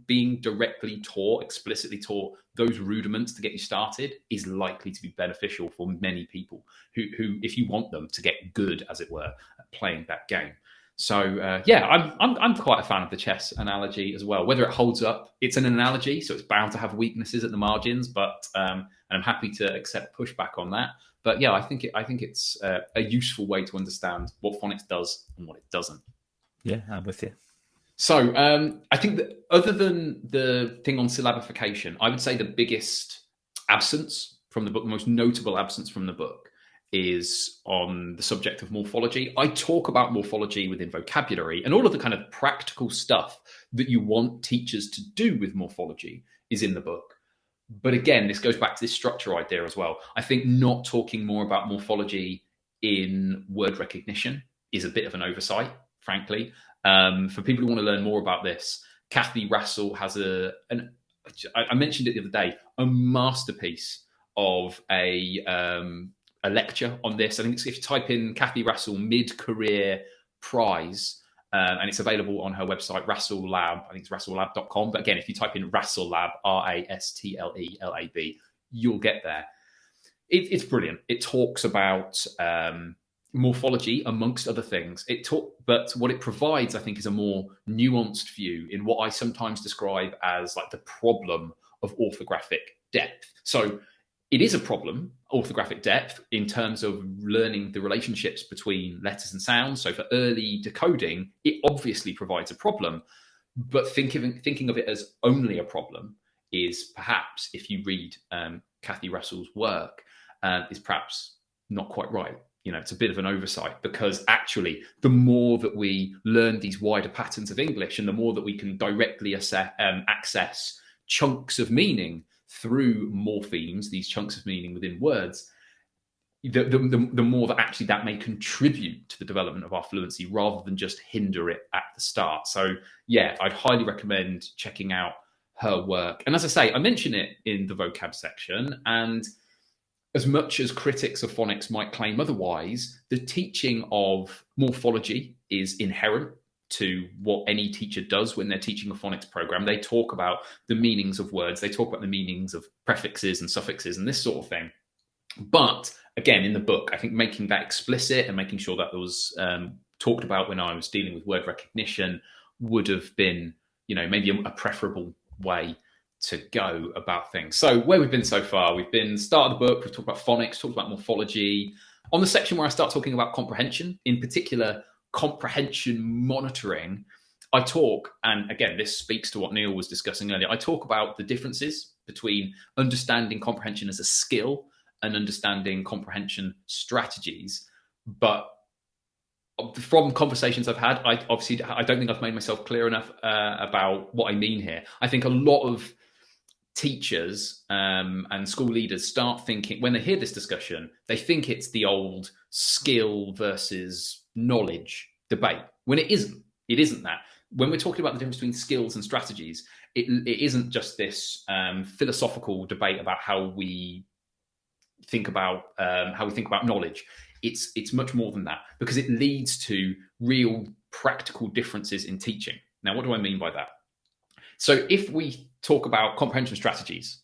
being directly taught, explicitly taught those rudiments to get you started is likely to be beneficial for many people who if you want them to get good, as it were, at playing that game. So I'm quite a fan of the chess analogy as well. Whether it holds up, it's an analogy, so it's bound to have weaknesses at the margins, but and I'm happy to accept pushback on that. But yeah, I think it's a useful way to understand what phonics does and what it doesn't. Yeah, I'm with you. So I think that other than the thing on syllabification, I would say the biggest absence from the book, the most notable absence from the book, is on the subject of morphology. I talk about morphology within vocabulary, and all of the kind of practical stuff that you want teachers to do with morphology is in the book. But again, this goes back to this structure idea as well. I think not talking more about morphology in word recognition is a bit of an oversight, frankly. For people who want to learn more about this, Kathy Rassel has I mentioned it the other day, a masterpiece of a lecture on this. I think if you type in Kathy Rassel mid-career prize, and it's available on her website, Rassel Lab. I think it's rassellab.com. But again, if you type in Rassel Lab, RASTLELAB, you'll get there. It's brilliant. It talks about morphology, amongst other things. But what it provides, I think, is a more nuanced view in what I sometimes describe as like the problem of orthographic depth. So it is a problem, orthographic depth, in terms of learning the relationships between letters and sounds. So for early decoding, it obviously provides a problem. But thinking of it as only a problem is perhaps, if you read Kathy Rassel's work, is perhaps not quite right. You know, it's a bit of an oversight, because actually the more that we learn these wider patterns of English, and the more that we can directly access chunks of meaning through morphemes, these chunks of meaning within words, the more that actually that may contribute to the development of our fluency rather than just hinder it at the start. So yeah, I'd highly recommend checking out her work. And as I say, I mention it in the vocab section, and as much as critics of phonics might claim otherwise, the teaching of morphology is inherent to what any teacher does when they're teaching a phonics program. They talk about the meanings of words, they talk about the meanings of prefixes and suffixes and this sort of thing. But again, in the book, I think making that explicit and making sure that was talked about when I was dealing with word recognition would have been, you know, maybe a preferable way to go about things. So where we've been so far, we've been start of the book, we've talked about phonics, talked about morphology. On the section where I start talking about comprehension, in particular, comprehension monitoring, I talk, and again, this speaks to what Neil was discussing earlier, I talk about the differences between understanding comprehension as a skill and understanding comprehension strategies. But from conversations I've had, I don't think I've made myself clear enough about what I mean here. I think a lot of teachers and school leaders start thinking, when they hear this discussion, they think it's the old skill versus knowledge debate, when it isn't. It isn't that. When we're talking about the difference between skills and strategies, it isn't just this philosophical debate about how we think about knowledge. It's much more than that, because it leads to real practical differences in teaching. Now, what do I mean by that? So if we talk about comprehension strategies,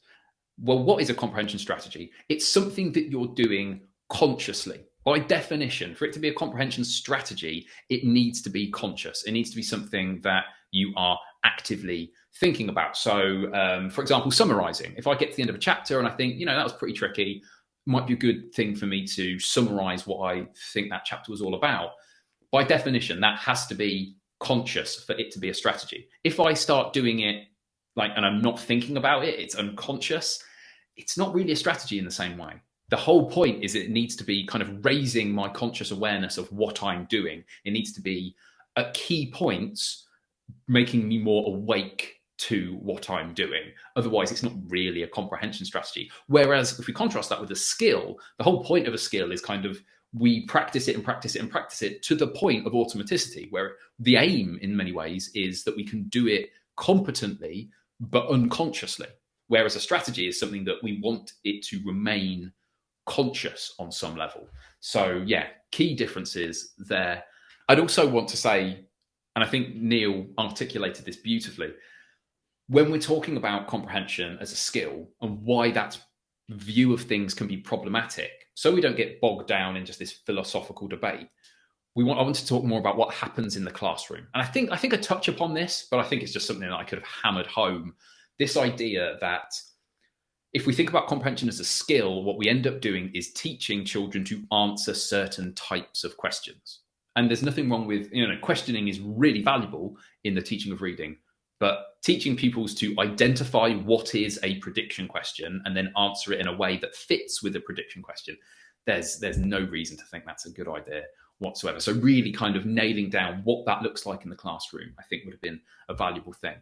well, what is a comprehension strategy? It's something that you're doing consciously. By definition, for it to be a comprehension strategy, it needs to be conscious. It needs to be something that you are actively thinking about. So, for example, summarizing. If I get to the end of a chapter and I think, you know, that was pretty tricky, might be a good thing for me to summarize what I think that chapter was all about. By definition, that has to be conscious for it to be a strategy. If I start doing it and I'm not thinking about it, it's unconscious, it's not really a strategy in the same way. The whole point is it needs to be kind of raising my conscious awareness of what I'm doing. It needs to be at key points, making me more awake to what I'm doing. Otherwise, it's not really a comprehension strategy. Whereas if we contrast that with a skill, the whole point of a skill is kind of we practice it and practice it and practice it to the point of automaticity, where the aim in many ways is that we can do it competently but unconsciously. Whereas a strategy is something that we want it to remain conscious on some level. So yeah, key differences there. I'd also want to say, and I think Neil articulated this beautifully, when we're talking about comprehension as a skill and why that view of things can be problematic, so we don't get bogged down in just this philosophical debate, I want to talk more about what happens in the classroom. And I think I touch upon this, but I think it's just something that I could have hammered home. This idea that if we think about comprehension as a skill, what we end up doing is teaching children to answer certain types of questions. And there's nothing wrong with, questioning is really valuable in the teaching of reading. But teaching pupils to identify what is a prediction question and then answer it in a way that fits with a prediction question, there's no reason to think that's a good idea whatsoever. So really kind of nailing down what that looks like in the classroom, I think would have been a valuable thing.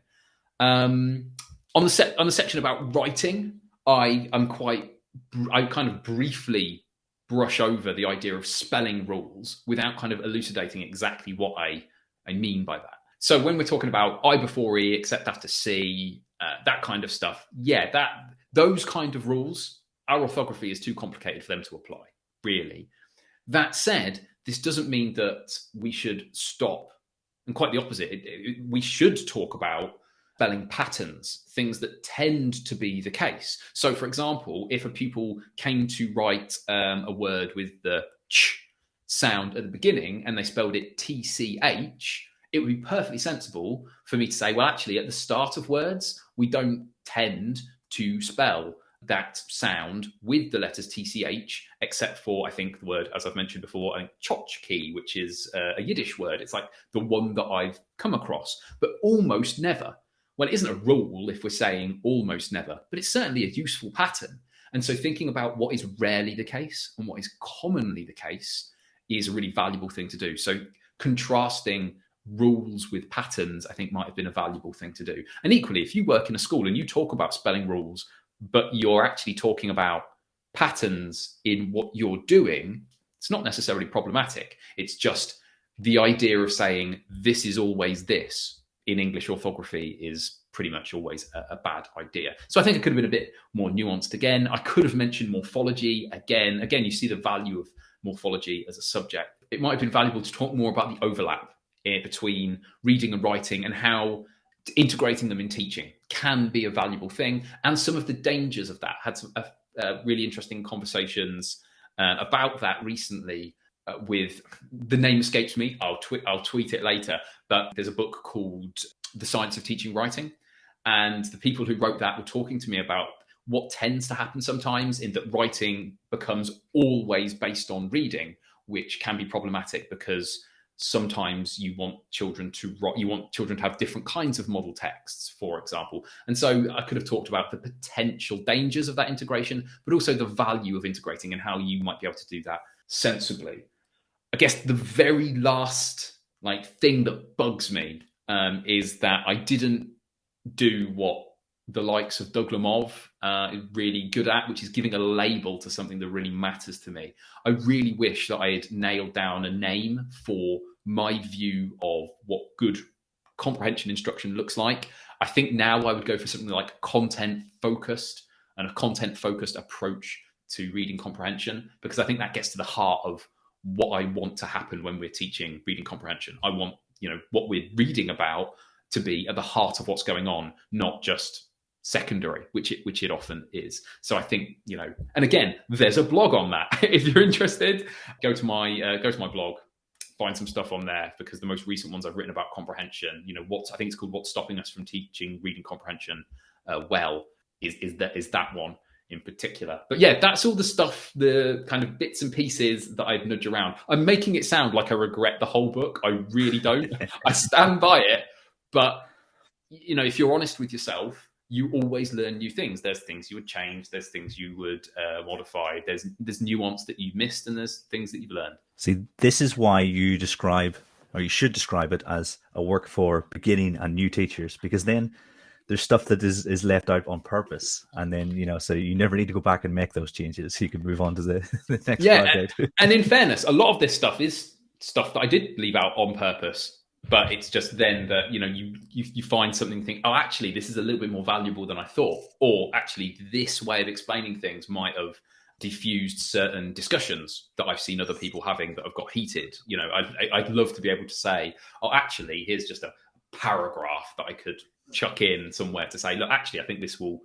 On the section about writing, I kind of briefly brush over the idea of spelling rules without kind of elucidating exactly what I mean by that. So when we're talking about I before E, except after C, that kind of stuff, yeah, those kind of rules, our orthography is too complicated for them to apply, really. That said, this doesn't mean that we should stop, and quite the opposite. We should talk about spelling patterns, things that tend to be the case. So, for example, if a pupil came to write a word with the ch sound at the beginning and they spelled it TCH, it would be perfectly sensible for me to say, well, actually, at the start of words, we don't tend to spell that sound with the letters TCH, except for, I think, the word, as I've mentioned before, tchotchke, which is a Yiddish word. It's like the one that I've come across, but almost never. Well, it isn't a rule if we're saying almost never, but it's certainly a useful pattern. And so thinking about what is rarely the case and what is commonly the case is a really valuable thing to do. So contrasting rules with patterns, I think, might have been a valuable thing to do. And equally, if you work in a school and you talk about spelling rules, but you're actually talking about patterns in what you're doing, it's not necessarily problematic. It's just the idea of saying this is always this in English orthography is pretty much always a bad idea. So I think it could have been a bit more nuanced again. I could have mentioned morphology again. Again, you see the value of morphology as a subject. It might have been valuable to talk more about the overlap between reading and writing and how integrating them in teaching can be a valuable thing, and some of the dangers of that. Had some really interesting conversations about that recently with, the name escapes me, I'll tweet it later, but there's a book called The Science of Teaching Writing, and the people who wrote that were talking to me about what tends to happen sometimes in that writing becomes always based on reading, which can be problematic because sometimes you want children to have different kinds of model texts, for example. And so I could have talked about the potential dangers of that integration, but also the value of integrating and how you might be able to do that sensibly. I guess the very last thing that bugs me is that I didn't do what the likes of Doug Lemov is really good at, which is giving a label to something that really matters to me. I really wish that I had nailed down a name for my view of what good comprehension instruction looks like. I think now I would go for something like content-focused and a content-focused approach to reading comprehension, because I think that gets to the heart of what I want to happen when we're teaching reading comprehension. I want, what we're reading about to be at the heart of what's going on, not just secondary, which it often is. So I think, and again, there's a blog on that. If you're interested, go to my blog, find some stuff on there, because the most recent ones I've written about comprehension, I think it's called What's Stopping Us from Teaching Reading Comprehension Well, is that one in particular. But yeah, that's all the stuff, the kind of bits and pieces that I'd nudge around. I'm making it sound like I regret the whole book. I really don't. I stand by it. But, if you're honest with yourself, you always learn new things. There's things you would change. There's things you would modify. There's nuance that you've missed, and there's things that you've learned. See, this is why you should describe it as a work for beginning and new teachers, because then there's stuff that is left out on purpose. And then, so you never need to go back and make those changes. You can move on to the next project. And in fairness, a lot of this stuff is stuff that I did leave out on purpose. But it's just then that, you find something and think, oh, actually, this is a little bit more valuable than I thought. Or actually, this way of explaining things might have diffused certain discussions that I've seen other people having that have got heated. I'd love to be able to say, oh, actually, here's just a paragraph that I could chuck in somewhere to say, look, actually, I think this will,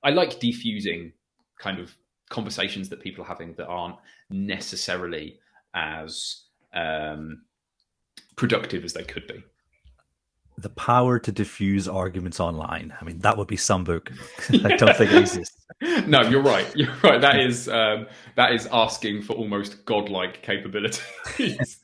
I like diffusing kind of conversations that people are having that aren't necessarily as productive as they could be. The power to diffuse arguments online. I mean, that would be some book. I don't think it exists. No, you're right. You're right. That is asking for almost godlike capabilities.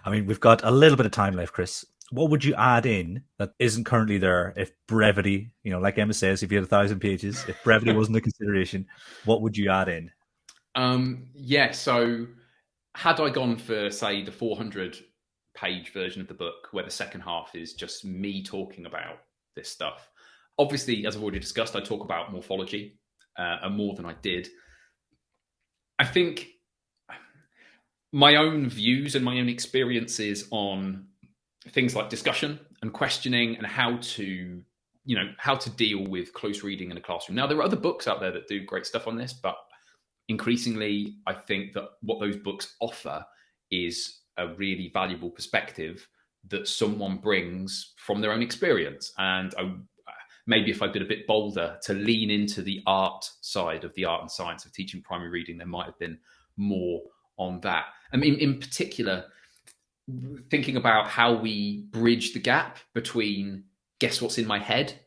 I mean, we've got a little bit of time left, Chris. What would you add in that isn't currently there if brevity, like Emma says, if you had 1,000 pages, if brevity wasn't a consideration, what would you add in? So had I gone for, say, the 400-page version of the book, where the second half is just me talking about this stuff, obviously, as I've already discussed, I talk about morphology and more than I did. I think my own views and my own experiences on things like discussion and questioning and how to deal with close reading in a classroom. Now, there are other books out there that do great stuff on this, but increasingly, I think that what those books offer is a really valuable perspective that someone brings from their own experience. And maybe if I'd been a bit bolder to lean into the art side of the art and science of teaching primary reading, there might have been more on that. I mean, in particular, thinking about how we bridge the gap between guess what's in my head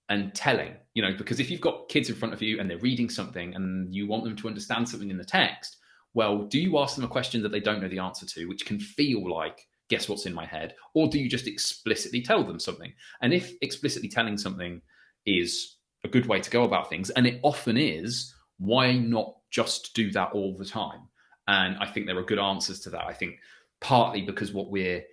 and telling, because if you've got kids in front of you and they're reading something and you want them to understand something in the text, well, do you ask them a question that they don't know the answer to, which can feel like guess what's in my head, or do you just explicitly tell them something? And if explicitly telling something is a good way to go about things, and it often is, why not just do that all the time? And I think there are good answers to that. I think partly because what we're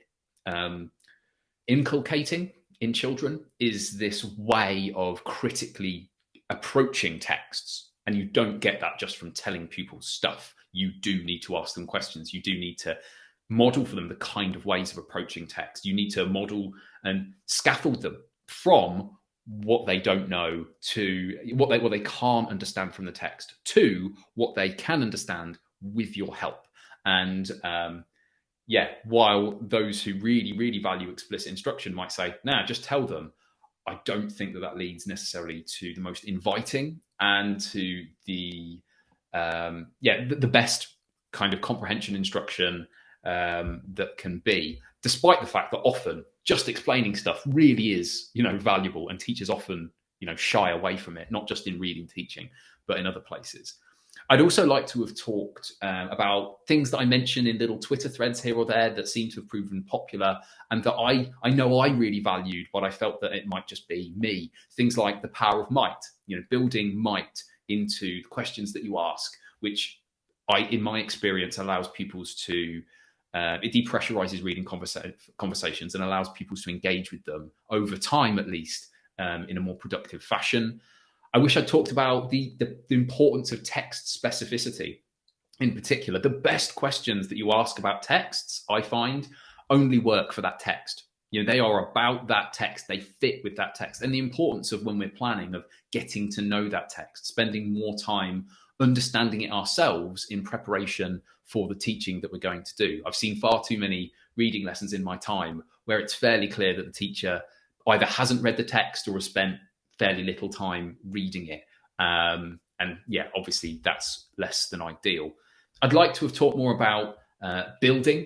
inculcating in children is this way of critically approaching texts. And you don't get that just from telling pupils stuff. You do need to ask them questions. You do need to model for them the kind of ways of approaching text. You need to model and scaffold them from what they don't know to what they can't understand from the text to what they can understand with your help. And while those who really, really value explicit instruction might say, nah, just tell them, I don't think that leads necessarily to the most inviting and to the best kind of comprehension instruction that can be, despite the fact that often just explaining stuff really is, valuable, and teachers often, shy away from it, not just in reading teaching, but in other places. I'd also like to have talked about things that I mentioned in little Twitter threads here or there that seem to have proven popular and that I know I really valued, but I felt that it might just be me. Things like the power of might, building might into the questions that you ask, which in my experience, allows pupils to, it depressurizes reading conversations and allows pupils to engage with them over time, at least, in a more productive fashion. I wish I talked about the importance of text specificity. In particular, the best questions that you ask about texts, I find, only work for that text. They are about that text, they fit with that text. And the importance of, when we're planning, of getting to know that text, spending more time understanding it ourselves in preparation for the teaching that we're going to do. I've seen far too many reading lessons in my time where it's fairly clear that the teacher either hasn't read the text or has spent fairly little time reading it. Obviously that's less than ideal. I'd like to have talked more about building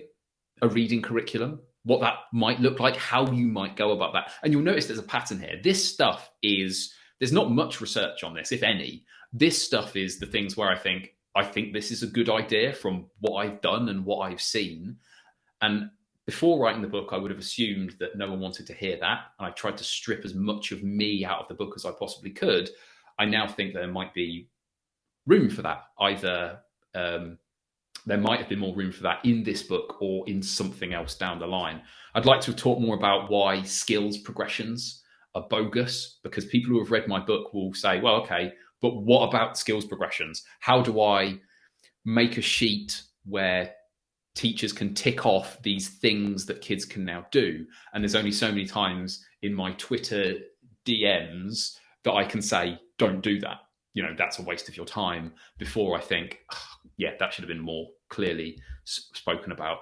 a reading curriculum, what that might look like, how you might go about that. And you'll notice there's a pattern here. This stuff there's not much research on this, if any. This stuff is the things where I think this is a good idea from what I've done and what I've seen. And before writing the book, I would have assumed that no one wanted to hear that. And I tried to strip as much of me out of the book as I possibly could. I now think there might be room for that. Either there might have been more room for that in this book or in something else down the line. I'd like to talk more about why skills progressions are bogus, because people who have read my book will say, well, okay, but what about skills progressions? How do I make a sheet where teachers can tick off these things that kids can now do? And there's only so many times in my Twitter DMs that I can say, don't do that. That's a waste of your time, before I think, that should have been more clearly spoken about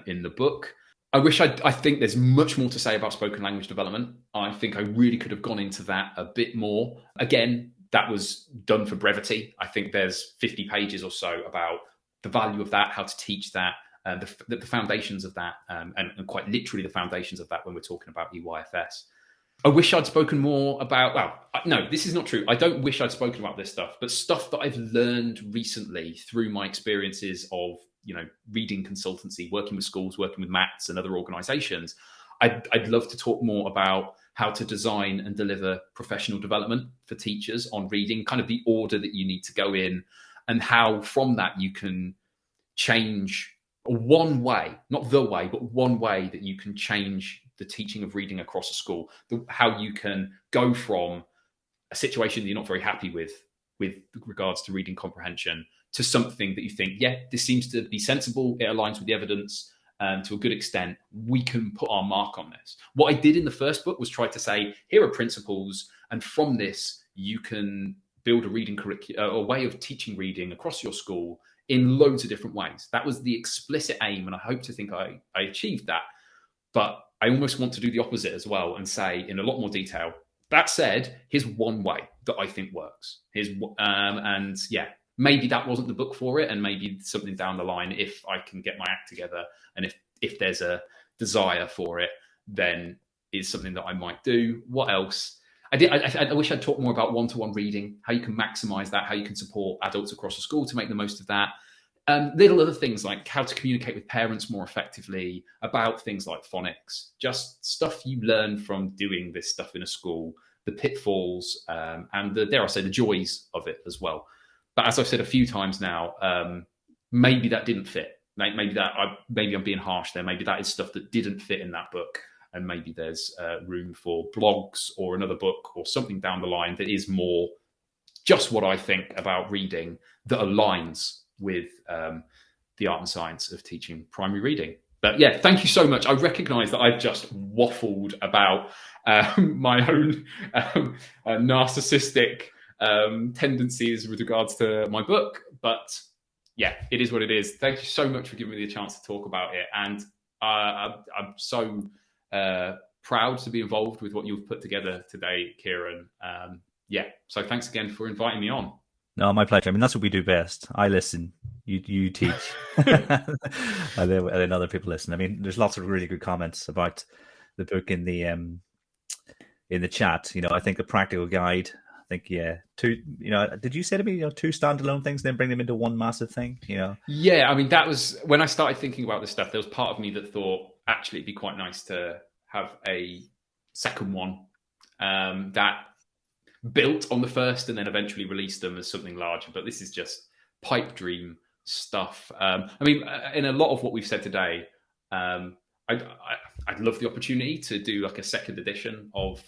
in the book. I think there's much more to say about spoken language development. I think I really could have gone into that a bit more. Again, that was done for brevity. I think there's 50 pages or so about the value of that, how to teach that, the foundations of that, and quite literally the foundations of that when we're talking about EYFS. I wish I'd spoken more about, no, this is not true. I don't wish I'd spoken about this stuff, but stuff that I've learned recently through my experiences of reading consultancy, working with schools, working with MATs and other organisations, I'd love to talk more about how to design and deliver professional development for teachers on reading, kind of the order that you need to go in, and how from that you can change one way, not the way, but one way that you can change the teaching of reading across a school, how you can go from a situation that you're not very happy with regards to reading comprehension to something that you think, yeah, this seems to be sensible, it aligns with the evidence to a good extent, we can put our mark on this. What I did in the first book was try to say, here are principles, and from this you can build a reading curriculum, a way of teaching reading across your school in loads of different ways. That was the explicit aim, and I hope to think I achieved that. But I almost want to do the opposite as well and say in a lot more detail, that said, here's one way that I think works. And yeah, maybe that wasn't the book for it, and maybe something down the line, if I can get my act together and if there's a desire for it, then it's something that I might do. What else? I wish I'd talked more about one-to-one reading, how you can maximize that, how you can support adults across the school to make the most of that. Little other things like how to communicate with parents more effectively, about things like phonics, just stuff you learn from doing this stuff in a school, the pitfalls, and dare I say, the joys of it as well. But as I've said a few times now, maybe that didn't fit. Maybe I'm being harsh there. Maybe that is stuff that didn't fit in that book. And maybe there's room for blogs or another book or something down the line that is more just what I think about reading, that aligns with the art and science of teaching primary reading. But yeah, thank you so much. I recognise that I've just waffled about my own narcissistic tendencies with regards to my book. But yeah, it is what it is. Thank you so much for giving me the chance to talk about it. And I'm so proud to be involved with what you've put together today, Kieran. Yeah, so thanks again for inviting me on. No, my pleasure. I mean, that's what we do best. I listen, you teach, and then other people listen. I mean, there's lots of really good comments about the book in the chat. I think a practical guide. I think two. Did you say to me, two standalone things, then bring them into one massive thing? Yeah, I mean, that was when I started thinking about this stuff. There was part of me that thought actually it'd be quite nice to have a second one that built on the first and then eventually released them as something larger. But this is just pipe dream stuff. I mean, in a lot of what we've said today, I'd love the opportunity to do like a second edition of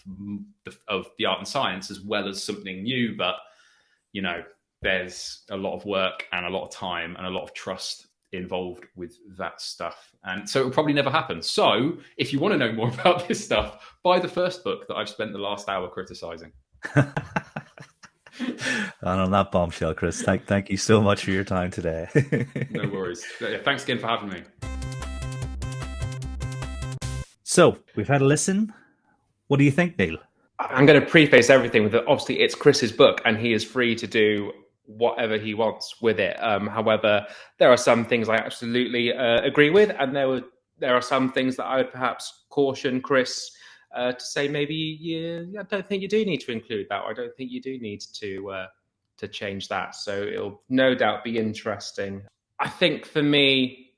the art and science as well as something new. But, there's a lot of work and a lot of time and a lot of trust involved with that stuff. And so it will probably never happen. So if you want to know more about this stuff, buy the first book that I've spent the last hour criticizing. And on that bombshell, Chris, thank you so much for your time today. No worries. Thanks again for having me. So we've had a listen. What do you think, Neil? I'm going to preface everything with that. Obviously, it's Chris's book, and he is free to do whatever he wants with it. However, there are some things I absolutely agree with, and there are some things that I would perhaps caution Chris to say maybe I don't think you do need to include that, or I don't think you do need to change that. So it'll no doubt be interesting. I think for me,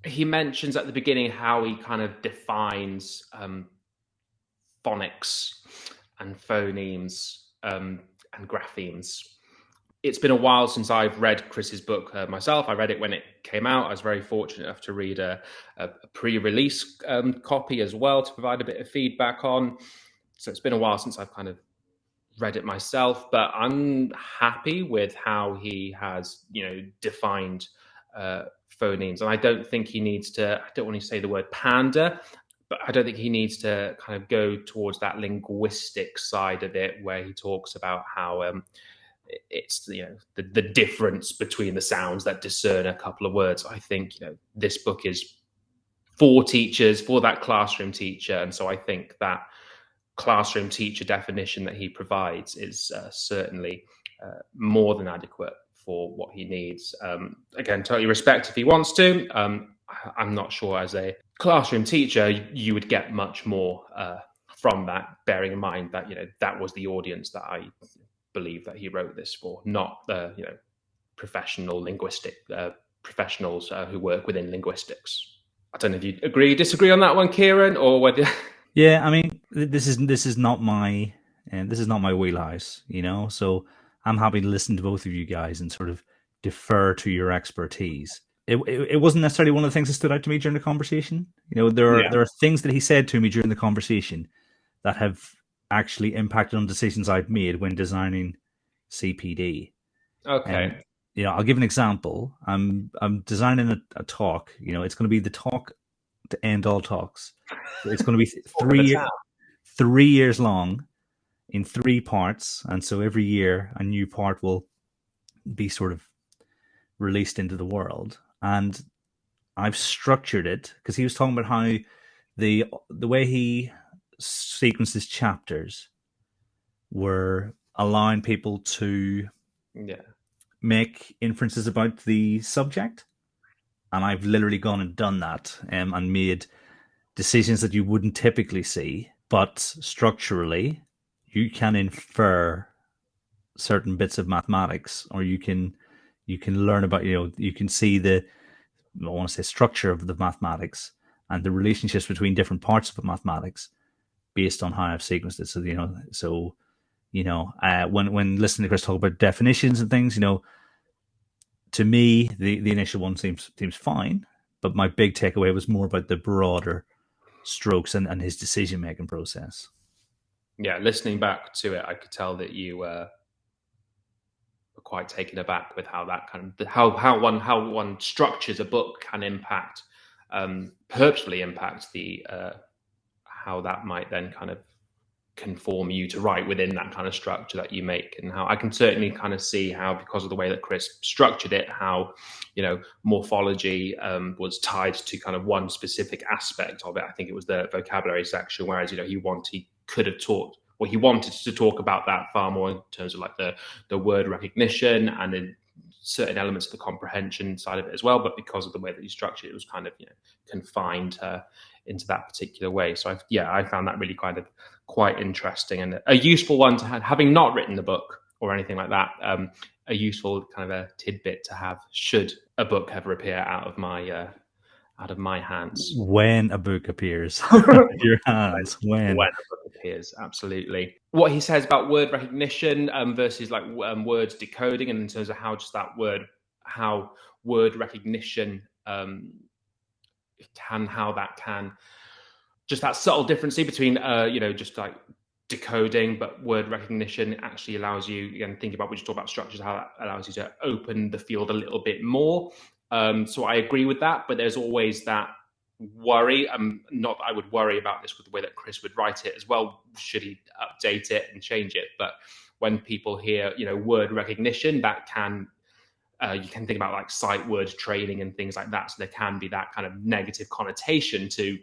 he mentions at the beginning how he kind of defines phonics and phonemes and graphemes. It's been a while since I've read Chris's book myself. I read it when it came out. I was very fortunate enough to read a pre-release copy as well to provide a bit of feedback on. So it's been a while since I've kind of read it myself, but I'm happy with how he has, defined phonemes. And I don't think he needs to, I don't want to say the word pander, but I don't think he needs to kind of go towards that linguistic side of it where he talks about how it's the difference between the sounds that discern a couple of words. I think this book is for teachers, for that classroom teacher, and so I think that classroom teacher definition that he provides is certainly more than adequate for what he needs. Again, totally respect if he wants to. I'm not sure as a classroom teacher you would get much more from that, bearing in mind that that was the audience that I believe that he wrote this for, not professional linguistic professionals who work within linguistics. I don't know if you agree, disagree on that one, Kieran, or whether. Yeah, I mean, this is not my wheelhouse, So I'm happy to listen to both of you guys and sort of defer to your expertise. It wasn't necessarily one of the things that stood out to me during the conversation. There are things that he said to me during the conversation that have actually impacted on decisions I've made when designing CPD. Okay. I'll give an example. I'm designing a talk. It's going to be the talk to end all talks. It's going to be 3 years long in 3 parts, and so every year a new part will be sort of released into the world. And I've structured it because he was talking about how the way he sequences chapters were allowing people to make inferences about the subject. And I've literally gone and done that and made decisions that you wouldn't typically see. But structurally, you can infer certain bits of mathematics, or you can learn about, you can see the, I want to say, structure of the mathematics and the relationships between different parts of the mathematics based on how I've sequenced it. So, when listening to Chris talk about definitions and things, to me, the initial one seems fine, but my big takeaway was more about the broader strokes and his decision-making process. Yeah, listening back to it, I could tell that you were quite taken aback with how that kind of how one structures a book can impact, purposefully impact the how that might then kind of conform you to write within that kind of structure that you make. And how I can certainly kind of see how, because of the way that Chris structured it, how morphology was tied to kind of one specific aspect of it. I think it was the vocabulary section, whereas he could have taught, or he wanted to talk about that far more in terms of like the word recognition and then certain elements of the comprehension side of it as well. But because of the way that he structured it, was kind of confined into that particular way. So I found that really kind of quite interesting and a useful one to have, having not written the book or anything like that. A useful kind of a tidbit to have should a book ever appear out of my hands. When a book appears out of your hands, when a book appears, absolutely. What he says about word recognition versus like words decoding, and in terms of how just how word recognition can just that subtle difference between just like decoding, but word recognition actually allows you, again, thinking about, we just talk about structures, how that allows you to open the field a little bit more. So I agree with that, but there's always that worry. Not that I would worry about this with the way that Chris would write it as well, should he update it and change it. But when people hear, word recognition, that can, you can think about like sight word training and things like that. So there can be that kind of negative connotation to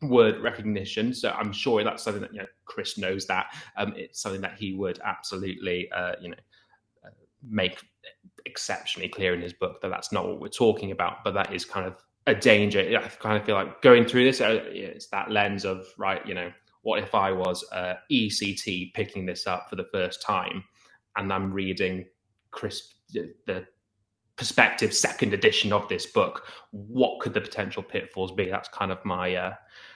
word recognition. So I'm sure that's something that Chris knows, that it's something that he would absolutely make exceptionally clear in his book, that that's not what we're talking about. But that is kind of a danger. I kind of feel like going through this, it's that lens of, right, what if I was ECT picking this up for the first time and I'm reading Chris, the perspective second edition of this book, what could the potential pitfalls be? That's kind of my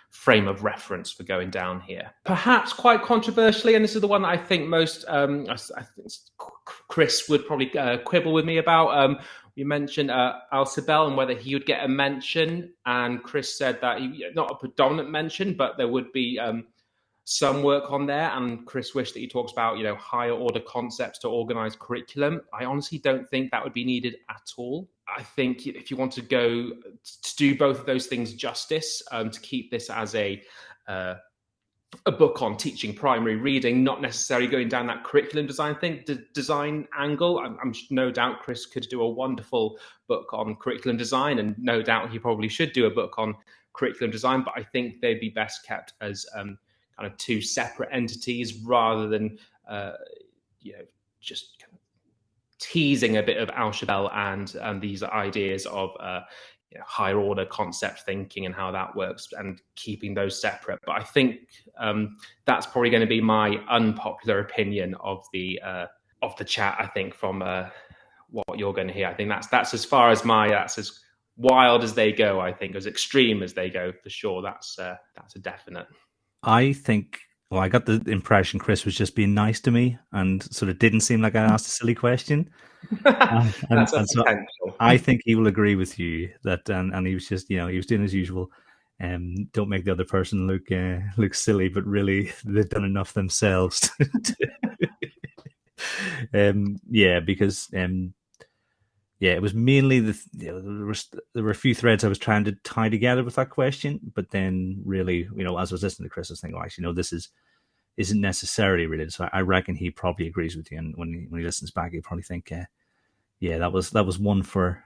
frame of reference for going down here. Perhaps quite controversially, and this is the one that I think most I think Chris would probably quibble with me about. You mentioned Al-Sibel and whether he would get a mention, and Chris said that not a predominant mention, but there would be some work on there. And Chris wished that he talks about higher order concepts to organize curriculum. I honestly don't think that would be needed at all. I think if you want to go to do both of those things justice, to keep this as a book on teaching primary reading, not necessarily going down that curriculum design angle. I'm no doubt Chris could do a wonderful book on curriculum design, and no doubt he probably should do a book on curriculum design. But I think they'd be best kept as kind of two separate entities, rather than just kind of teasing a bit of Al-Shabelle and these ideas of higher order concept thinking and how that works, and keeping those separate. But I think that's probably going to be my unpopular opinion of the chat. I think from what you're going to hear. I think that's as far as that's as wild as they go. I think as extreme as they go for sure. That's a definite. I think. Well, I got the impression Chris was just being nice to me and sort of didn't seem like I asked a silly question. That's a And so potential. I think he will agree with you that, and he was just, he was doing his usual. Don't make the other person look silly, but really they've done enough themselves. Because it was mainly there were a few threads I was trying to tie together with that question, but then really, as I was listening to Chris, I was thinking, oh, actually, no, this isn't necessarily related. So I reckon he probably agrees with you, and when he listens back, he'll probably think, that was one for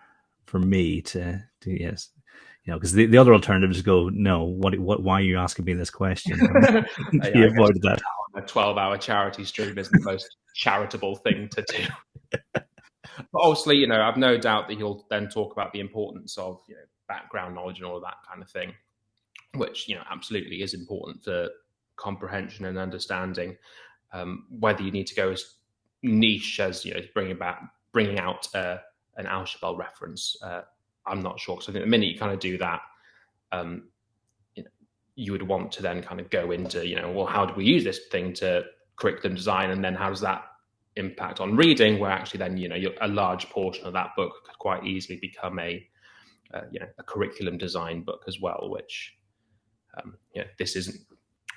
me to yes, because the other alternatives go, no, why are you asking me this question? He avoided that. A 12-hour charity stream is the most charitable thing to do. But obviously, I've no doubt that he'll then talk about the importance of background knowledge and all that kind of thing, which absolutely is important for comprehension and understanding. Whether you need to go as niche as bringing out an Alshabel reference, I'm not sure. Because I think the minute you kind of do that, you would want to then kind of go into well, how do we use this thing to curriculum design, and then how does that impact on reading? Where actually then a large portion of that book could quite easily become a curriculum design book as well, which this isn't.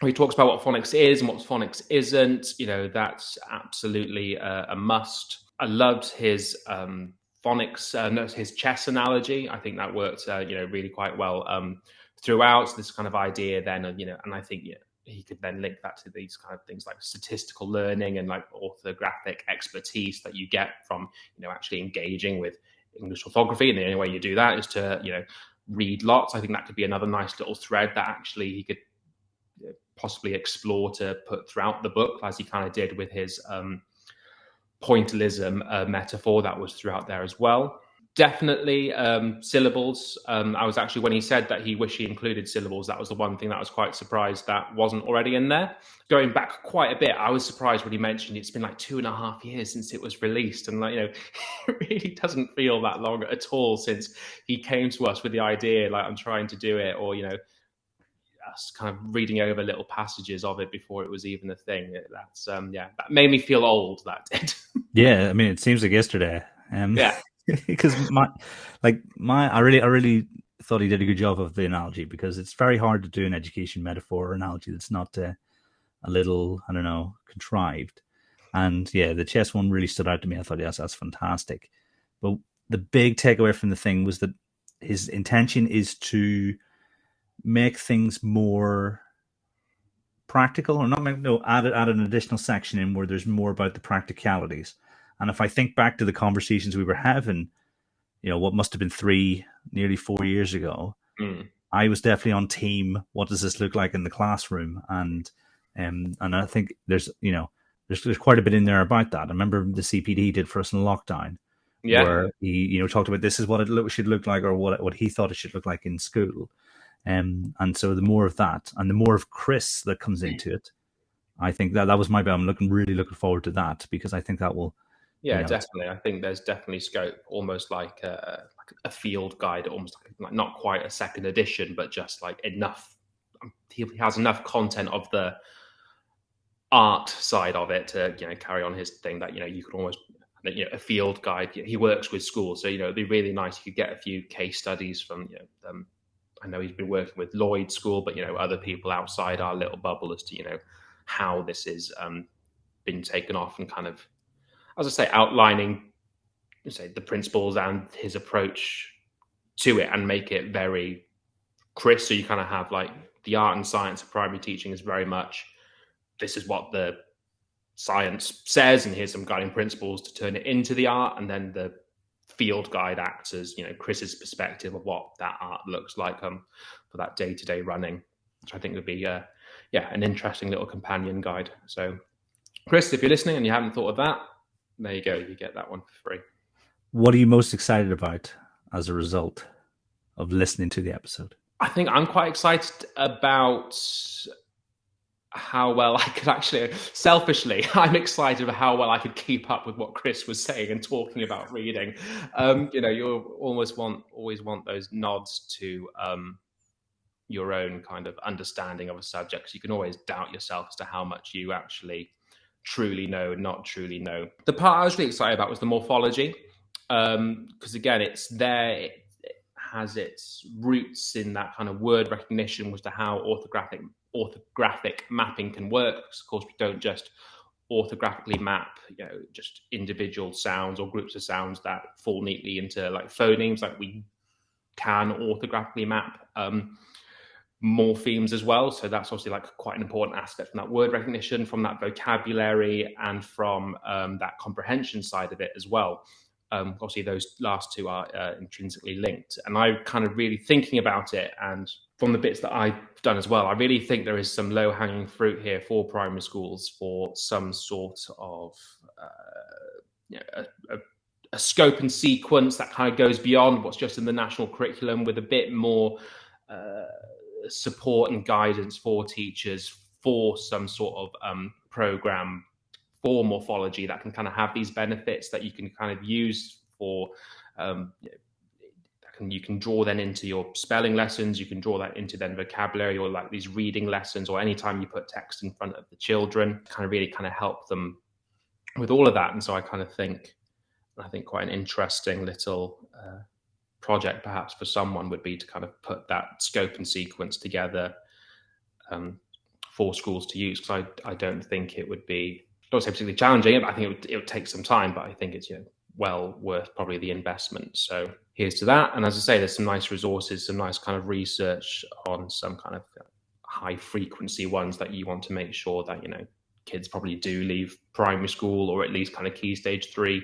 He talks about what phonics is and what phonics isn't. That's absolutely a must. I loved his phonics, his chess analogy. I think that worked, really quite well throughout. So this kind of idea then, and I think he could then link that to these kind of things like statistical learning and like orthographic expertise that you get from actually engaging with English orthography. And the only way you do that is to read lots. I think that could be another nice little thread that actually he could possibly explore to put throughout the book, as he kind of did with his pointillism metaphor that was throughout there as well. Definitely syllables. I was actually, when he said that he wished he included syllables, that was the one thing that I was quite surprised that wasn't already in there. Going back quite a bit, I was surprised when he mentioned it's been like 2.5 years since it was released. And it really doesn't feel that long at all since he came to us with the idea, like, I'm trying to do it, or, us kind of reading over little passages of it before it was even a thing. That's that made me feel old. That did. Yeah, I mean, it seems like yesterday. Because I really thought he did a good job of the analogy, because it's very hard to do an education metaphor or analogy that's not a little, I don't know, contrived. And the chess one really stood out to me. I thought, yes, that's fantastic. But the big takeaway from the thing was that his intention is to make things more practical, or add an additional section in where there's more about the practicalities. And if I think back to the conversations we were having, what must have been nearly 4 years ago, I was definitely on team, what does this look like in the classroom? And I think there's quite a bit in there about that. I remember the CPD did for us in lockdown, where he talked about this is what it should look like, or what he thought it should look like in school. And so the more of that, and the more of Chris that comes into it, I think that was my bet. I'm really looking forward to that, because I think that will. Yeah, definitely. I think there's definitely scope, almost like a field guide, almost like not quite a second edition, but just like enough. He has enough content of the art side of it to carry on his thing that you could almost a field guide. He works with schools, so it'd be really nice. You could get a few case studies from I know he's been working with Lloyd School, but other people outside our little bubble as to how this is been taken off, and kind of, as I say, outlining the principles and his approach to it, and make it very crisp. So you kind of have like the art and science of primary teaching is very much, this is what the science says, and here's some guiding principles to turn it into the art, and then the field guide acts as Chris's perspective of what that art looks like for that day-to-day running, which I think would be an interesting little companion guide. So Chris, if you're listening and you haven't thought of that, there you go, you get that one for free. What are you most excited about as a result of listening to the episode? I think I'm quite excited about how well I could actually, selfishly, I'm excited about how well I could keep up with what Chris was saying and talking about reading. You always want those nods to your own kind of understanding of a subject. So you can always doubt yourself as to how much you actually truly know and not truly know. The part I was really excited about was the morphology, because again, it's there. It has its roots in that kind of word recognition as to how orthographic mapping can work. Because of course, we don't just orthographically map, just individual sounds or groups of sounds that fall neatly into like phonemes. Like we can orthographically map morphemes as well. So that's obviously like quite an important aspect from that word recognition, from that vocabulary, and from that comprehension side of it as well. Obviously, those last two are intrinsically linked. And I kind of really thinking about it, and from the bits that I've done as well, I really think there is some low-hanging fruit here for primary schools for some sort of a scope and sequence that kind of goes beyond what's just in the national curriculum, with a bit more support and guidance for teachers for some sort of program for morphology that can kind of have these benefits that you can kind of use for you can draw then into your spelling lessons, you can draw that into then vocabulary, or like these reading lessons, or anytime you put text in front of the children, kind of really kind of help them with all of that. And so I think quite an interesting little project perhaps for someone would be to kind of put that scope and sequence together for schools to use, because I don't think it would be, I don't say particularly challenging, but I think it would take some time, but I think it's well worth probably the investment. So here's to that. And as I say, there's some nice resources, some nice kind of research on some kind of high frequency ones that you want to make sure that kids probably do leave primary school, or at least kind of key stage 3,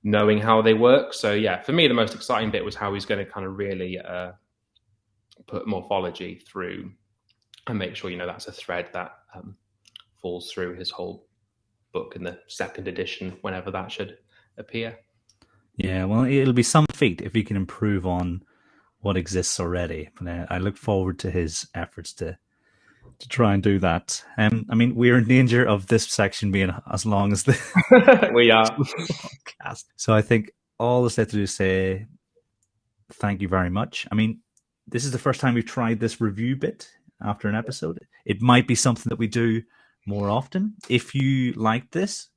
knowing how they work. So yeah, for me, the most exciting bit was how he's going to kind of really put morphology through and make sure, that's a thread that falls through his whole book in the second edition, whenever that should appear. Yeah, well, it'll be some feat if he can improve on what exists already. But I look forward to his efforts to try and do that. I mean, we're in danger of this section being as long as the We are. podcast. So I think all that's left to do is say thank you very much. I mean, this is the first time we've tried this review bit after an episode. It might be something that we do more often. If you liked this,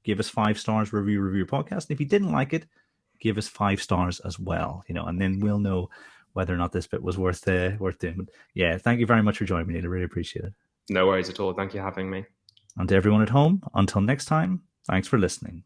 give us 5 stars, review your podcast. And if you didn't like it, give us 5 stars as well, and then we'll know whether or not this bit was worth doing. But yeah, thank you very much for joining me, Neil. I really appreciate it. No worries at all. Thank you for having me. And to everyone at home, until next time, thanks for listening.